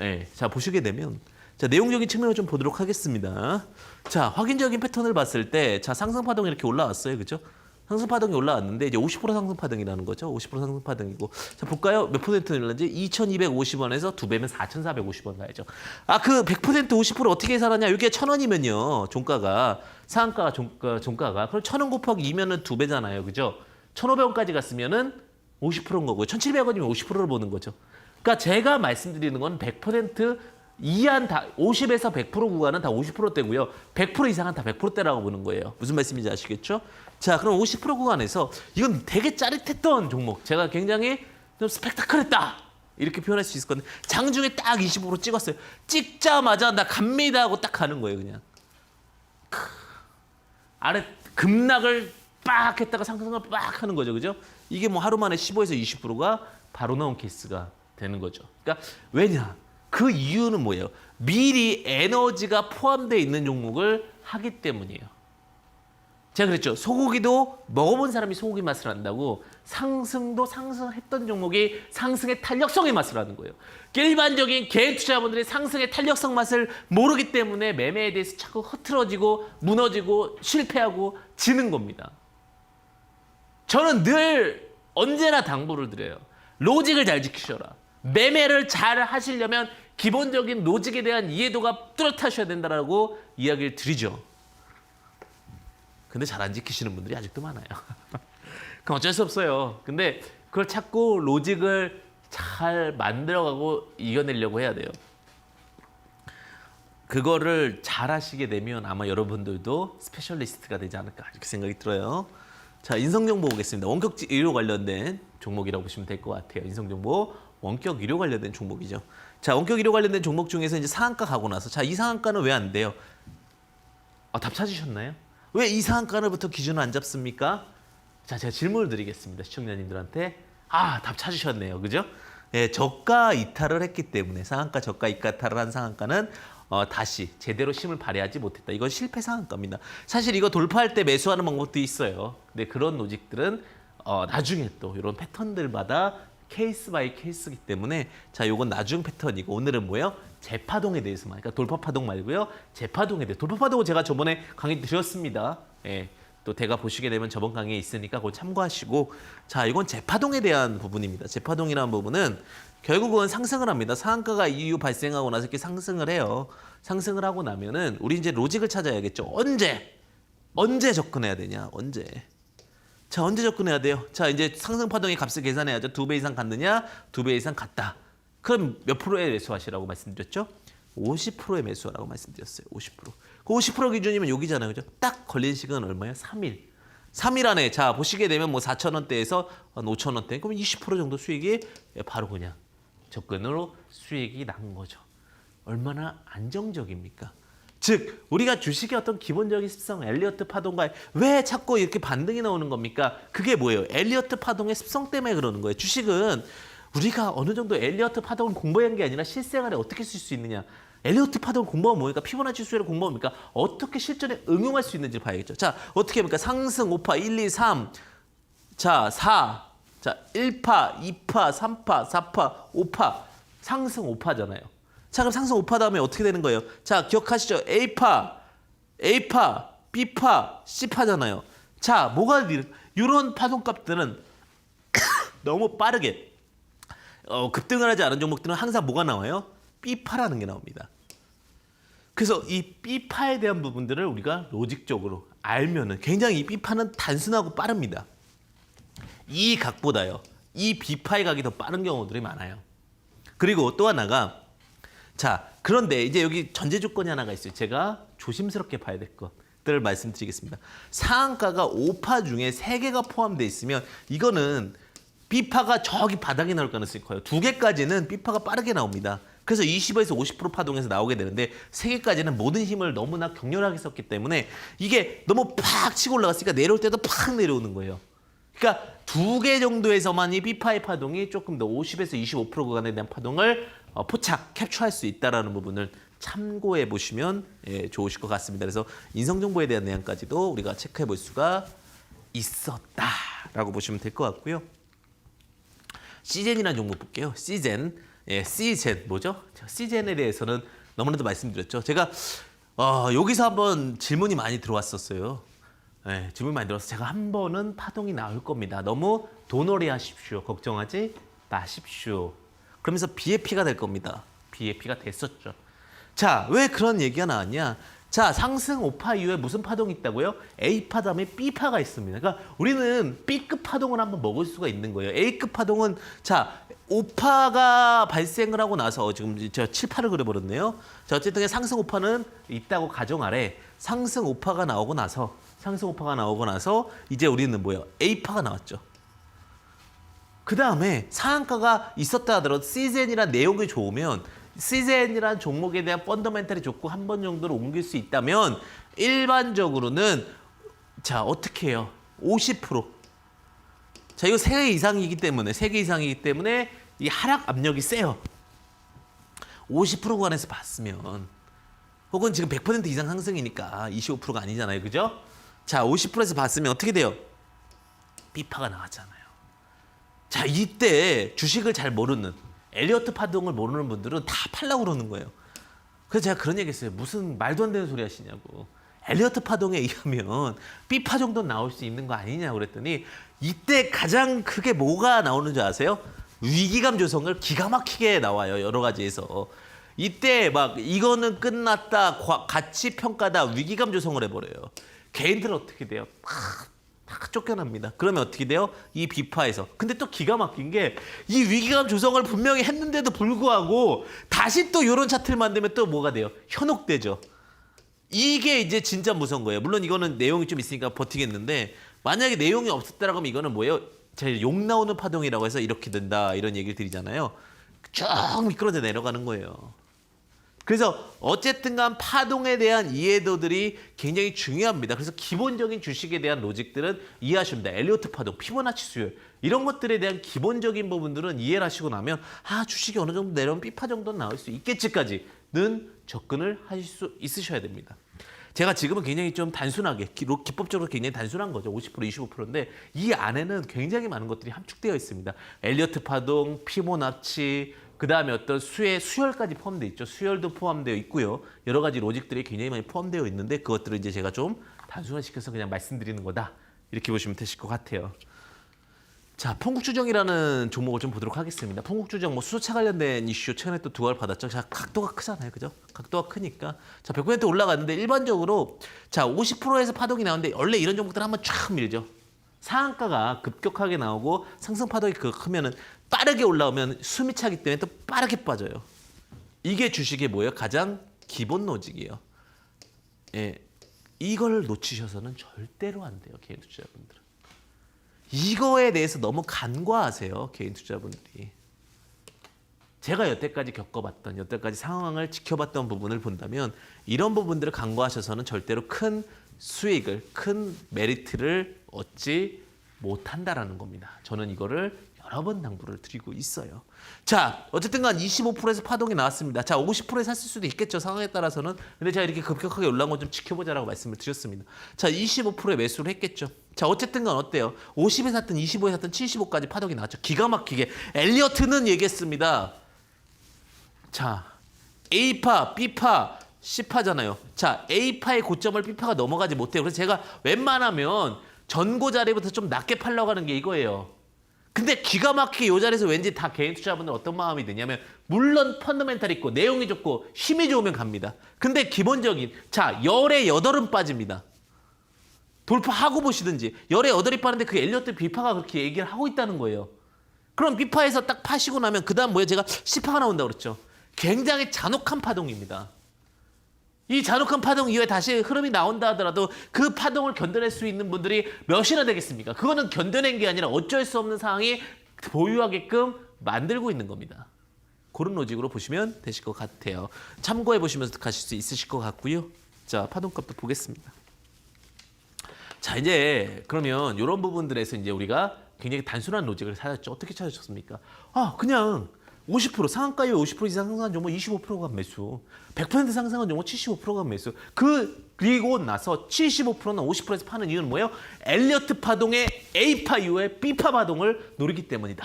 예, 자, 보시게 되면 자, 내용적인 측면을 좀 보도록 하겠습니다. 자, 확인적인 패턴을 봤을 때 자, 상승 파동이 이렇게 올라왔어요. 그죠? 상승 파동이 올라왔는데 이제 50% 상승 파동이라는 거죠. 50% 상승 파동이고. 자, 볼까요? 몇 퍼센트 늘었는지 2,250원에서 2배면 4,450원 가야죠. 아, 그 100% 50% 어떻게 계산하냐? 이게 1,000원이면요. 종가가 상한가가 종가가 그럼 1,000원 곱하기 2면은 2배잖아요. 그죠? 1,500원까지 갔으면은 50%인 거고요. 1,700원이면 50%를 보는 거죠. 그러니까 제가 말씀드리는 건 100% 이한 다 50에서 100% 구간은 다 50%대고요. 100% 이상은 다 100%대라고 보는 거예요. 무슨 말씀인지 아시겠죠? 자, 그럼 50% 구간에서 이건 되게 짜릿했던 종목. 제가 굉장히 좀 스펙타클했다. 이렇게 표현할 수 있을 건데 장중에 딱 25% 찍었어요. 찍자마자 나 갑니다 하고 딱 가는 거예요, 그냥. 아래 급락을 빡 했다가 상승을 빡 하는 거죠. 그죠? 이게 뭐 하루 만에 15에서 20%가 바로 나온 케이스가 되는 거죠. 그러니까 왜냐? 그 이유는 뭐예요? 미리 에너지가 포함되어 있는 종목을 하기 때문이에요. 제가 그랬죠. 소고기도 먹어본 사람이 소고기 맛을 안다고 상승도 상승했던 종목이 상승의 탄력성의 맛을 아는 거예요. 일반적인 개인 투자자분들이 상승의 탄력성 맛을 모르기 때문에 매매에 대해서 자꾸 흐트러지고 무너지고 실패하고 지는 겁니다. 저는 늘 언제나 당부를 드려요. 로직을 잘 지키셔라. 매매를 잘 하시려면 기본적인 로직에 대한 이해도가 뚜렷하셔야 된다라고 이야기를 드리죠. 근데 잘 안 지키시는 분들이 아직도 많아요. 그럼 어쩔 수 없어요. 근데 그걸 찾고 로직을 잘 만들어가고 이겨내려고 해야 돼요. 그거를 잘 하시게 되면 아마 여러분들도 스페셜리스트가 되지 않을까 이렇게 생각이 들어요. 자, 인성정보 보겠습니다. 원격 의료 관련된 종목이라고 보시면 될 것 같아요. 인성정보 원격 의료 관련된 종목이죠. 자, 원격 의료 관련된 종목 중에서 이제 상한가 가고 나서 자, 이 상한가는 왜 안 돼요? 답 찾으셨나요? 왜 이 상한가부터 기준을 안 잡습니까? 자, 제가 질문을 드리겠습니다. 시청자님들한테. 답 찾으셨네요. 그죠? 예, 저가 이탈을 했기 때문에 상한가 저가 이탈을 한 상한가는 다시 제대로 힘을 발휘하지 못했다. 이건 실패 상한가입니다. 사실 이거 돌파할 때 매수하는 방법도 있어요. 근데 그런 로직들은 나중에 또 이런 패턴들마다 케이스 바이 케이스이기 때문에 자, 요건 나중 패턴이고 오늘은 뭐예요? 재파동에 대해서만. 그러니까 돌파 파동 말고요. 재파동에 대해. 돌파 파동은 제가 저번에 강의 드렸습니다. 예. 또 대가 보시게 되면 저번 강의에 있으니까 그거 참고하시고 자, 이건 재파동에 대한 부분입니다. 재파동이라는 부분은 결국은 상승을 합니다. 상한가가 이후 발생하고 나서 이렇게 상승을 해요. 상승을 하고 나면은 우리 이제 로직을 찾아야겠죠. 언제 접근해야 되냐? 언제? 자, 언제 접근해야 돼요? 자, 이제 상승 파동의 값을 계산해야죠. 2배 이상 갔느냐? 2배 이상 갔다. 그럼 몇 프로에 매수하시라고 말씀드렸죠? 50%에 매수하라고 말씀드렸어요. 50%. 그 50% 기준이면 여기잖아요. 그죠? 딱 걸린 시간은 얼마예요? 3일. 3일 안에 자, 보시게 되면 뭐 4,000원대에서 5,000원대. 그러면 20% 정도 수익이 바로 그냥 접근으로 수익이 난 거죠. 얼마나 안정적입니까? 즉 우리가 주식의 어떤 기본적인 습성, 엘리어트 파동과 왜 자꾸 이렇게 반등이 나오는 겁니까? 그게 뭐예요? 엘리어트 파동의 습성 때문에 그러는 거예요. 주식은 우리가 어느 정도 엘리어트 파동을 공부한 게 아니라 실생활에 어떻게 쓸 수 있느냐. 엘리어트 파동을 공부하면 뭡니까? 피보나치 수열을 공부하면 뭡니까? 어떻게 실전에 응용할 수 있는지 봐야겠죠. 자, 어떻게 합니까? 상승 5파, 1, 2, 3, 자, 4, 자, 1파, 2파, 3파, 4파, 5파, 상승 5파잖아요. 자, 그럼 상승 5파 다음에 어떻게 되는 거예요? 자, 기억하시죠? A파, B파, C파잖아요. 자, 뭐가 이런 파동값들은 너무 빠르게 급등을 하지 않은 종목들은 항상 뭐가 나와요? B파라는 게 나옵니다. 그래서 이 B파에 대한 부분들을 우리가 로직적으로 알면은 굉장히 이 B파는 단순하고 빠릅니다. 이 각보다요. 이 B파의 각이 더 빠른 경우들이 많아요. 그리고 또 하나가 자, 그런데 이제 여기 전제 조건이 하나가 있어요. 제가 조심스럽게 봐야 될 것들을 말씀드리겠습니다. 상한가가 5파 중에 3개가 포함되어 있으면 이거는 B파가 저기 바닥에 나올 가능성이 커요. 2개까지는 B파가 빠르게 나옵니다. 그래서 20에서 50% 파동에서 나오게 되는데 3개까지는 모든 힘을 너무나 격렬하게 썼기 때문에 이게 너무 팍 치고 올라갔으니까 내려올 때도 팍 내려오는 거예요. 그러니까 2개 정도에서만 이 B파의 파동이 조금 더 50에서 25% 구간에 대한 파동을 포착, 캡처할 수 있다라는 부분을 참고해 보시면 좋으실 것 같습니다. 그래서 인성 정보에 대한 내용까지도 우리가 체크해 볼 수가 있었다라고 보시면 될 것 같고요. 시젠이라는 종목 볼게요. 시젠. 시젠 뭐죠? 시젠에 대해서는 너무나도 말씀드렸죠. 제가 여기서 한번 질문이 많이 들어왔었어요. 질문이 많이 들어와서 제가 한 번은 파동이 나올 겁니다. 너무 도놀이 하십시오. 걱정하지 마십시오. 그러면서 BAP가 될 겁니다. BAP가 됐었죠. 자, 왜 그런 얘기가 나왔냐? 자, 상승 5파 이후에 무슨 파동이 있다고요? A파 다음에 B파가 있습니다. 그러니까 우리는 B급 파동을 한번 먹을 수가 있는 거예요. A급 파동은 자, 5파가 발생을 하고 나서 지금 제가 7파를 그려버렸네요. 자, 어쨌든 상승 5파는 있다고 가정 아래 상승 5파가 나오고 나서 이제 우리는 뭐예요? A파가 나왔죠. 그 다음에 상한가가 있었다 하더라도 시젠이란 내용이 좋으면 시젠이란 종목에 대한 펀더멘탈이 좋고 한 번 정도로 옮길 수 있다면 일반적으로는 자 어떻게 해요? 50%. 자 이거 3개 이상이기 때문에 이 하락 압력이 세요. 50% 구간에서 봤으면 혹은 지금 100% 이상 상승이니까 25%가 아니잖아요. 그죠? 자 50%에서 봤으면 어떻게 돼요? B파가 나왔잖아요. 자 이때 주식을 잘 모르는 엘리어트 파동을 모르는 분들은 다 팔라고 그러는 거예요. 그래서 제가 그런 얘기 했어요. 무슨 말도 안 되는 소리 하시냐고. 엘리어트 파동에 의하면 B파 정도는 나올 수 있는 거 아니냐고 그랬더니 이때 가장 크게 뭐가 나오는 줄 아세요? 위기감 조성을 기가 막히게 나와요. 여러 가지에서. 이때 막 이거는 끝났다, 가치 평가다, 위기감 조성을 해버려요. 개인들은 어떻게 돼요? 다 쫓겨납니다. 그러면 어떻게 돼요? 이 비파에서. 근데 또 기가 막힌 게 이 위기감 조성을 분명히 했는데도 불구하고 다시 또 이런 차트를 만들면 또 뭐가 돼요? 현혹되죠. 이게 이제 진짜 무서운 거예요. 물론 이거는 내용이 좀 있으니까 버티겠는데 만약에 내용이 없었다라고 하면 이거는 뭐예요? 제가 욕 나오는 파동이라고 해서 이렇게 된다 이런 얘기를 드리잖아요. 쭉 미끄러져 내려가는 거예요. 그래서 어쨌든 간 파동에 대한 이해도들이 굉장히 중요합니다. 그래서 기본적인 주식에 대한 로직들은 이해하시면 됩니다. 엘리어트 파동, 피보나치 수열 이런 것들에 대한 기본적인 부분들은 이해를 하시고 나면 주식이 어느 정도 내려오면 B파 정도는 나올 수 있겠지까지는 접근을 하실 수 있으셔야 됩니다. 제가 지금은 굉장히 좀 단순하게 기법적으로 굉장히 단순한 거죠. 50% 25%인데 이 안에는 굉장히 많은 것들이 함축되어 있습니다. 엘리어트 파동, 피보나치 그 다음에 어떤 수열까지 포함되어 있죠. 수열도 포함되어 있고요. 여러 가지 로직들이 굉장히 많이 포함되어 있는데 그것들을 이제 제가 좀 단순화시켜서 그냥 말씀드리는 거다. 이렇게 보시면 되실 것 같아요. 자, 풍국주정이라는 종목을 좀 보도록 하겠습니다. 풍국주정 뭐 수소차 관련된 이슈 최근에 또 두각을 받았죠. 자, 각도가 크잖아요. 그죠? 각도가 크니까. 자, 100% 올라갔는데 일반적으로 자, 50%에서 파동이 나오는데 원래 이런 종목들은 한번 쫙 밀죠. 상한가가 급격하게 나오고 상승 파동이 크면은 빠르게 올라오면 숨이 차기 때문에 또 빠르게 빠져요. 이게 주식의 뭐예요? 가장 기본 로직이에요. 이걸 놓치셔서는 절대로 안 돼요. 개인 투자자분들은. 이거에 대해서 너무 간과하세요. 개인 투자자분들이. 제가 여태까지 겪어봤던, 여태까지 상황을 지켜봤던 부분을 본다면 이런 부분들을 간과하셔서는 절대로 큰 수익을, 큰 메리트를 얻지 못한다라는 겁니다. 저는 이거를 여러 번 당부를 드리고 있어요. 자, 어쨌든 간 25%에서 파동이 나왔습니다. 자, 50%에 샀을 수도 있겠죠. 상황에 따라서는. 근데 제가 이렇게 급격하게 올라온 거 좀 지켜보자라고 말씀을 드렸습니다. 자, 25%에 매수를 했겠죠. 자, 어쨌든 간 어때요? 50에 샀든 25에 샀든 75까지 파동이 나왔죠. 기가 막히게. 엘리어트는 얘기했습니다. 자, A파, B파, C파잖아요. 자, A파의 고점을 B파가 넘어가지 못해요. 그래서 제가 웬만하면 전고 자리부터 좀 낮게 팔려고 하는 게 이거예요. 근데 기가 막히게 이 자리에서 왠지 다 개인 투자자분들 어떤 마음이 드냐면 물론 펀더멘탈 있고 내용이 좋고 힘이 좋으면 갑니다. 근데 기본적인 자 열에 8은 빠집니다. 돌파하고 보시든지 열에 8이 빠는데 그 엘리어트 B파가 그렇게 얘기를 하고 있다는 거예요. 그럼 B파에서 딱 파시고 나면 그 다음 뭐예요? 제가 C파가 나온다고 그랬죠. 굉장히 잔혹한 파동입니다. 이 잔혹한 파동 이후에 다시 흐름이 나온다 하더라도 그 파동을 견뎌낼 수 있는 분들이 몇이나 되겠습니까? 그거는 견뎌낸 게 아니라 어쩔 수 없는 상황이 보유하게끔 만들고 있는 겁니다. 그런 로직으로 보시면 되실 것 같아요. 참고해 보시면서 가실 수 있으실 것 같고요. 자, 파동값도 보겠습니다. 자, 이제 그러면 이런 부분들에서 이제 우리가 굉장히 단순한 로직을 찾았죠. 어떻게 찾으셨습니까? 그냥 50% 상한가에 50% 이상 상승한 종목 25%가 매수. 100% 상승한 종목 75%가 매수. 그리고 나서 75%는 50%에서 파는 이유는 뭐예요? 엘리어트 파동의 A파 이후에 B파 파동을 노리기 때문이다.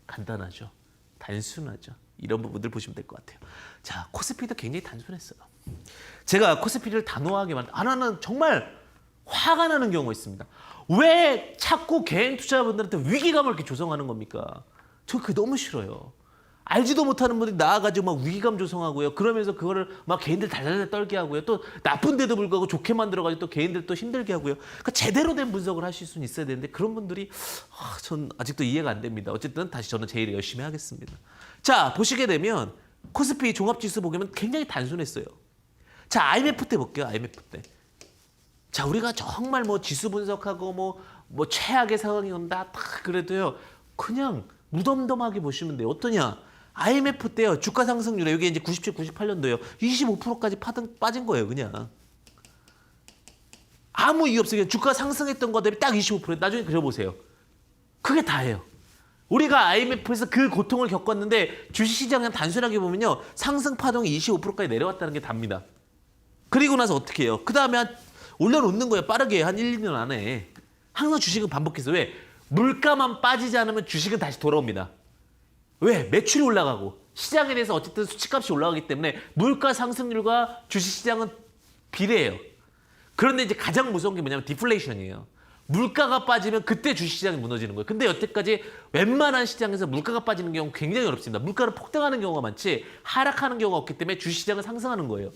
간단하죠. 단순하죠. 이런 부분들 보시면 될 것 같아요. 자, 코스피도 굉장히 단순했어요. 제가 코스피를 단호하게 하나는 정말 화가 나는 경우가 있습니다. 왜 자꾸 개인 투자자분들한테 위기감을 이렇게 조성하는 겁니까? 저 그게 너무 싫어요. 알지도 못하는 분들이 나와가지고 막 위기감 조성하고요. 그러면서 그거를 막 개인들 달달달 떨게 하고요. 또 나쁜데도 불구하고 좋게 만들어가지고 또 개인들 또 힘들게 하고요. 그러니까 제대로 된 분석을 하실 수는 있어야 되는데 그런 분들이 전 아직도 이해가 안 됩니다. 어쨌든 다시 저는 제 일을 열심히 하겠습니다. 자, 보시게 되면 코스피 종합지수 보면 굉장히 단순했어요. 자, IMF 때 볼게요. IMF 때. 자, 우리가 정말 뭐 지수 분석하고 뭐 최악의 상황이 온다 딱 그래도요. 그냥 무덤덤하게 보시면 돼요. 어떠냐? IMF 때요. 주가 상승률에 이게 이제 97, 98년도예요. 25%까지 빠진 거예요, 그냥. 아무 이유 없어요. 주가 상승했던 거 대비 딱 25%. 나중에 그려보세요. 그게 다예요. 우리가 IMF에서 그 고통을 겪었는데 주식시장 그냥 단순하게 보면요. 상승 파동이 25%까지 내려왔다는 게 답니다. 그리고 나서 어떻게 해요? 그 다음에 올려놓는 거예요. 빠르게 한 1, 2년 안에. 항상 주식은 반복해서 왜? 물가만 빠지지 않으면 주식은 다시 돌아옵니다. 왜? 매출이 올라가고 시장에 대해서 어쨌든 수치값이 올라가기 때문에 물가 상승률과 주식시장은 비례해요. 그런데 이제 가장 무서운 게 뭐냐면 디플레이션이에요. 물가가 빠지면 그때 주식시장이 무너지는 거예요. 근데 여태까지 웬만한 시장에서 물가가 빠지는 경우 굉장히 어렵습니다. 물가는 폭등하는 경우가 많지 하락하는 경우가 없기 때문에 주식시장은 상승하는 거예요.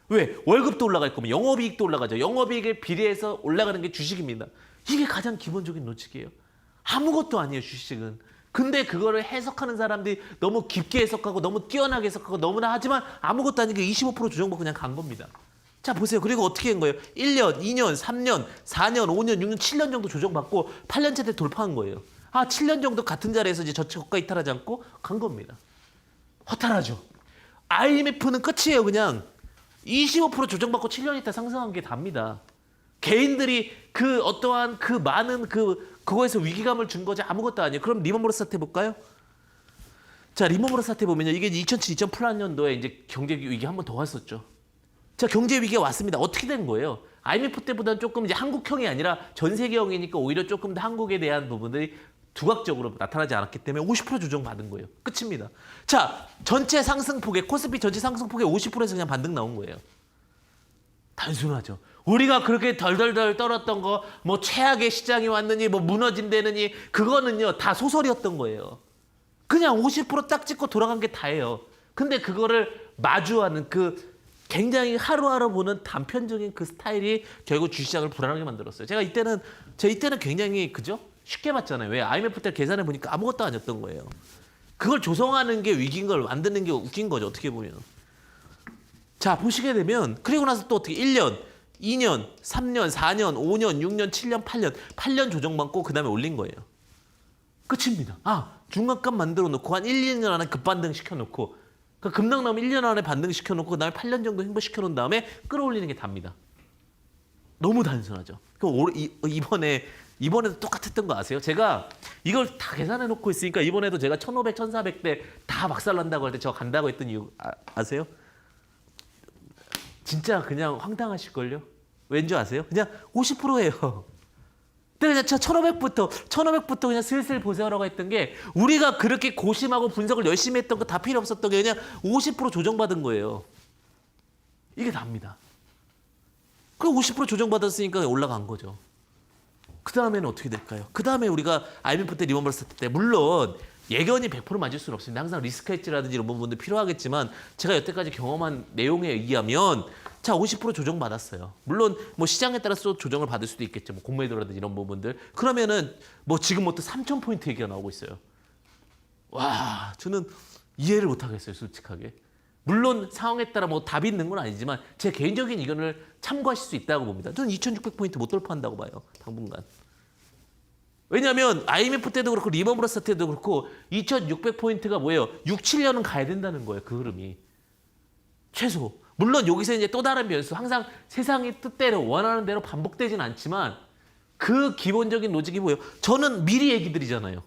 왜? 월급도 올라갈 거면 영업이익도 올라가죠. 영업이익에 비례해서 올라가는 게 주식입니다. 이게 가장 기본적인 논칙이에요. 아무것도 아니에요, 주식은. 근데 그거를 해석하는 사람들이 너무 깊게 해석하고 너무 뛰어나게 해석하고 너무나 하지만 아무것도 아닌 게 25% 조정받고 그냥 간 겁니다. 자, 보세요. 그리고 어떻게 한 거예요? 1년, 2년, 3년, 4년, 5년, 6년, 7년 정도 조정받고 8년째 때 돌파한 거예요. 7년 정도 같은 자리에서 이제 저가 이탈하지 않고 간 겁니다. 허탈하죠. IMF는 끝이에요, 그냥. 25% 조정받고 7년 있다 상승한 게 답니다. 개인들이 그 어떠한 그 많은 그거에서 위기감을 준 거지 아무것도 아니에요. 그럼 리먼 브러스 사태 볼까요? 자, 리먼 브러스 사태 보면요. 이게 2007, 2008년도에 이제 경제 위기 한 번 더 왔었죠. 자, 경제 위기가 왔습니다. 어떻게 된 거예요? IMF 때보다는 조금 이제 한국형이 아니라 전 세계형이니까 오히려 조금 더 한국에 대한 부분들이 두각적으로 나타나지 않았기 때문에 50% 조정받은 거예요. 끝입니다. 자, 전체 상승폭에 코스피 전체 상승폭에 50%에서 그냥 반등 나온 거예요. 단순하죠. 우리가 그렇게 덜덜덜 떨었던 거 뭐 최악의 시장이 왔느니 뭐 무너진다느니 그거는요 다 소설이었던 거예요. 그냥 50%딱 찍고 돌아간 게 다예요. 근데 그거를 마주하는 그 굉장히 하루하루 보는 단편적인 그 스타일이 결국 주시장을 불안하게 만들었어요. 제가 이때는 굉장히 그죠? 쉽게 봤잖아요. 왜? IMF 때 계산해 보니까 아무것도 아니었던 거예요. 그걸 조성하는 게 위기인 걸 만드는 게 웃긴 거죠. 어떻게 보면. 자, 보시게 되면 그리고 나서 또 어떻게 1년, 2년, 3년, 4년, 5년, 6년, 7년, 8년 조정받고 그 다음에 올린 거예요. 끝입니다. 중간값 만들어 놓고 한 1, 2년 안에 급반등 시켜놓고 그러니까 급락 나오면 1년 안에 반등 시켜놓고 그 다음에 8년 정도 횡보시켜놓은 다음에 끌어올리는 게 답니다. 너무 단순하죠. 이번에도 똑같았던 거 아세요? 제가 이걸 다 계산해 놓고 있으니까 이번에도 제가 1500, 1400대 다 박살난다고 할 때 저 간다고 했던 이유 아세요? 진짜 그냥 황당하실걸요? 왠지 아세요? 그냥 50%예요. 근데 그냥 1500부터 그냥 슬슬 보세요라고 했던 게 우리가 그렇게 고심하고 분석을 열심히 했던 거 다 필요 없었던 게 그냥 50% 조정받은 거예요. 이게 답니다. 그 50% 조정받았으니까 올라간 거죠. 그 다음에는 어떻게 될까요? 그 다음에 우리가 IMF 때 리먼 브러스 때 물론 예견이 100% 맞을 수는 없습니다. 항상 리스크 헤지라든지 이런 부분도 필요하겠지만 제가 여태까지 경험한 내용에 의하면 자 50% 조정받았어요. 물론 뭐 시장에 따라서 조정을 받을 수도 있겠죠. 뭐 공매도라든지 이런 부분들. 그러면은 뭐 지금부터 3,000포인트 얘기가 나오고 있어요. 와 저는 이해를 못하겠어요. 솔직하게. 물론 상황에 따라 뭐 답이 있는 건 아니지만 제 개인적인 의견을 참고하실 수 있다고 봅니다. 저는 2,600포인트 못 돌파한다고 봐요. 당분간. 왜냐하면 IMF 때도 그렇고 리먼 브러스 때도 그렇고 2,600포인트가 뭐예요? 6, 7년은 가야 된다는 거예요. 그 흐름이. 최소. 물론 여기서 이제 또 다른 변수. 항상 세상의 뜻대로 원하는 대로 반복되진 않지만 그 기본적인 로직이 뭐예요? 저는 미리 얘기 드리잖아요.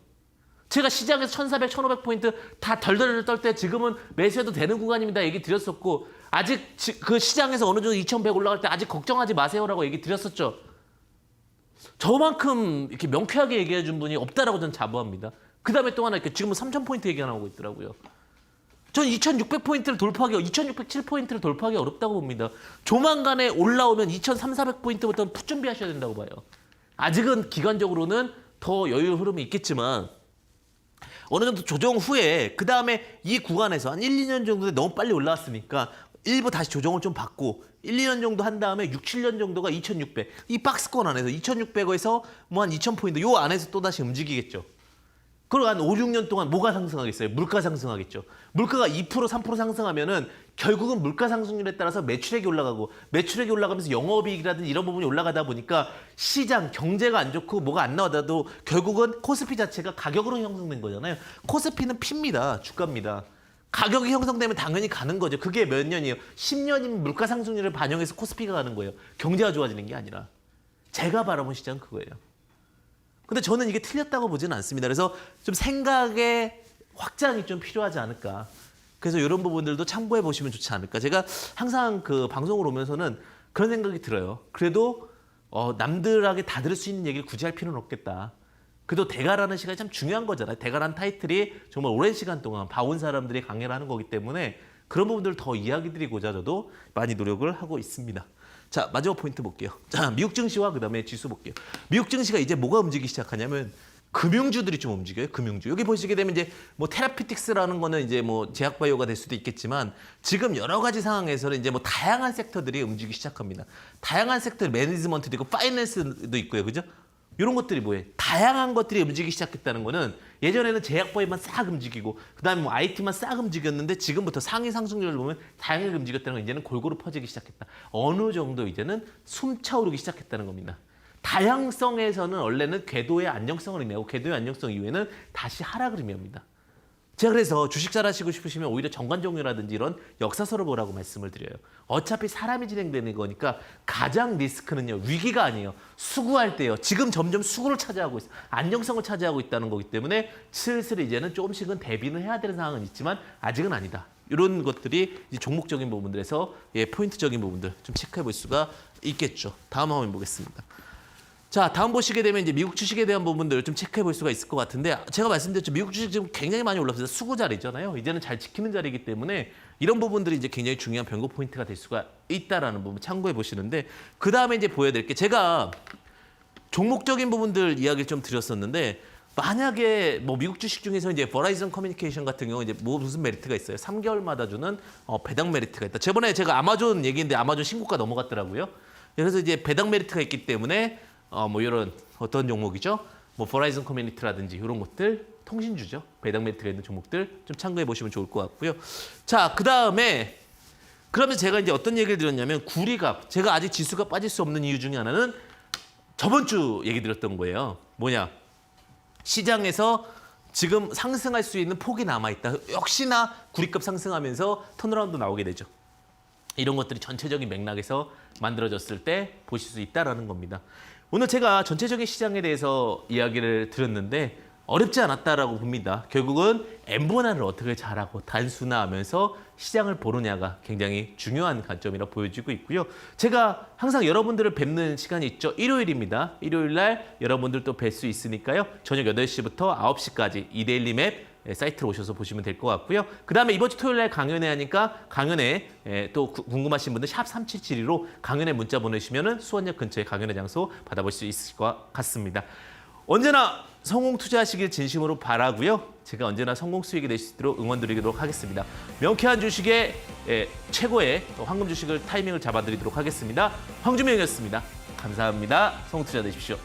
제가 시장에서 1,400, 1,500포인트 다 덜덜 떨 때 지금은 매수해도 되는 구간입니다. 얘기 드렸었고 아직 그 시장에서 어느 정도 2,100 올라갈 때 아직 걱정하지 마세요라고 얘기 드렸었죠. 저만큼 이렇게 명쾌하게 얘기해 준 분이 없다라고 저는 자부합니다. 그다음에 또 하나 이렇게 지금은 3,000포인트 얘기가 나오고 있더라고요. 전 2,600포인트를 돌파하기, 2,607포인트를 돌파하기 어렵다고 봅니다. 조만간에 올라오면 2,300~400포인트부터는 풋 준비하셔야 된다고 봐요. 아직은 기간적으로는 더 여유 흐름이 있겠지만 어느 정도 조정 후에 그 다음에 이 구간에서 한 1, 2년 정도에 너무 빨리 올라왔으니까 일부 다시 조정을 좀 받고 1, 2년 정도 한 다음에 6, 7년 정도가 2,600. 이 박스권 안에서 2,600에서 뭐 한 2,000포인트 요 안에서 또 다시 움직이겠죠. 그리고 한 5, 6년 동안 뭐가 상승하겠어요? 물가 상승하겠죠. 물가가 2%, 3% 상승하면은 결국은 물가 상승률에 따라서 매출액이 올라가고 매출액이 올라가면서 영업이익이라든지 이런 부분이 올라가다 보니까 시장 경제가 안 좋고 뭐가 안 나와도 결국은 코스피 자체가 가격으로 형성된 거잖아요. 코스피는 P입니다. 주가입니다. 가격이 형성되면 당연히 가는 거죠. 그게 몇 년이에요? 10년이면 물가 상승률을 반영해서 코스피가 가는 거예요. 경제가 좋아지는 게 아니라. 제가 바라본 시장은 그거예요. 근데 저는 이게 틀렸다고 보지는 않습니다. 그래서 좀 생각의 확장이 좀 필요하지 않을까. 그래서 이런 부분들도 참고해 보시면 좋지 않을까. 제가 항상 그 방송을 오면서는 그런 생각이 들어요. 그래도 남들에게 다 들을 수 있는 얘기를 굳이 할 필요는 없겠다. 그래도 대가라는 시간이 참 중요한 거잖아요. 대가라는 타이틀이 정말 오랜 시간 동안 봐온 사람들이 강연을 하는 거기 때문에 그런 부분들을 더 이야기 드리고자 저도 많이 노력을 하고 있습니다. 자, 마지막 포인트 볼게요. 자, 미국 증시와 그다음에 지수 볼게요. 미국 증시가 이제 뭐가 움직이기 시작하냐면 금융주들이 좀 움직여요. 금융주. 여기 보시게 되면 이제 뭐 테라피틱스라는 거는 이제 뭐 제약바이오가 될 수도 있겠지만 지금 여러 가지 상황에서는 이제 뭐 다양한 섹터들이 움직이기 시작합니다. 다양한 섹터 매니지먼트도 있고 파이낸스도 있고요. 그죠? 이런 것들이 뭐예요? 다양한 것들이 움직이기 시작했다는 거는 예전에는 제약바이오만 싹 움직이고 그다음에 뭐 IT만 싹 움직였는데 지금부터 상위 상승률을 보면 다양하게 움직였다는 건 이제는 골고루 퍼지기 시작했다. 어느 정도 이제는 숨차오르기 시작했다는 겁니다. 다양성에서는 원래는 궤도의 안정성을 의미하고 궤도의 안정성 이후에는 다시 하락을 의미합니다. 제가 그래서 주식 잘하시고 싶으시면 오히려 정관종료라든지 이런 역사서를 보라고 말씀을 드려요. 어차피 사람이 진행되는 거니까 가장 리스크는요. 위기가 아니에요. 수구할 때요. 지금 점점 수구를 차지하고 있어요. 안정성을 차지하고 있다는 거기 때문에 슬슬 이제는 조금씩은 대비는 해야 되는 상황은 있지만 아직은 아니다. 이런 것들이 이제 종목적인 부분들에서 포인트적인 부분들 좀 체크해 볼 수가 있겠죠. 다음 화면 보겠습니다. 자, 다음 보시게 되면 이제 미국 주식에 대한 부분들을 좀 체크해 볼 수가 있을 것 같은데 제가 말씀드렸죠. 미국 주식 지금 굉장히 많이 올랐어요. 수구 자리잖아요. 이제는 잘 지키는 자리이기 때문에 이런 부분들이 이제 굉장히 중요한 변곡 포인트가 될 수가 있다라는 부분 참고해 보시는데 그 다음에 이제 보여드릴 게 제가 종목적인 부분들 이야기를 좀 드렸었는데 만약에 뭐 미국 주식 중에서 이제 버라이즌 커뮤니케이션 같은 경우 이제 뭐 무슨 메리트가 있어요. 3개월마다 주는 배당 메리트가 있다. 저번에 제가 아마존 얘기했는데 아마존 신고가 넘어갔더라고요. 그래서 이제 배당 메리트가 있기 때문에 뭐 이런 어떤 종목이죠? 뭐 버라이즌 커뮤니티라든지 이런 것들 통신주죠. 배당 메리트가 있는 종목들 좀 참고해 보시면 좋을 것 같고요. 자, 그다음에 그러면 제가 이제 어떤 얘기를 드렸냐면 구리갑. 제가 아직 지수가 빠질 수 없는 이유 중에 하나는 저번 주 얘기 드렸던 거예요. 뭐냐? 시장에서 지금 상승할 수 있는 폭이 남아 있다. 역시나 구리값 상승하면서 턴어라운드 나오게 되죠. 이런 것들이 전체적인 맥락에서 만들어졌을 때 보실 수 있다라는 겁니다. 오늘 제가 전체적인 시장에 대해서 이야기를 드렸는데 어렵지 않았다라고 봅니다. 결국은 N분할을 어떻게 잘하고 단순화하면서 시장을 보느냐가 굉장히 중요한 관점이라 보여지고 있고요. 제가 항상 여러분들을 뵙는 시간이 있죠. 일요일입니다. 일요일 날 여러분들 또 뵐 수 있으니까요. 저녁 8시부터 9시까지 이데일리 맵 사이트로 오셔서 보시면 될 것 같고요. 그 다음에 이번 주 토요일 날 강연회 하니까 강연회 또 궁금하신 분들 샵 3772로 강연회 문자 보내시면은 수원역 근처에 강연회 장소 받아볼 수 있을 것 같습니다. 언제나 성공 투자하시길 진심으로 바라고요. 제가 언제나 성공 수익이 될 수 있도록 응원드리도록 하겠습니다. 명쾌한 주식의 최고의 황금 주식을 타이밍을 잡아드리도록 하겠습니다. 황주명이었습니다. 감사합니다. 성공 투자 되십시오.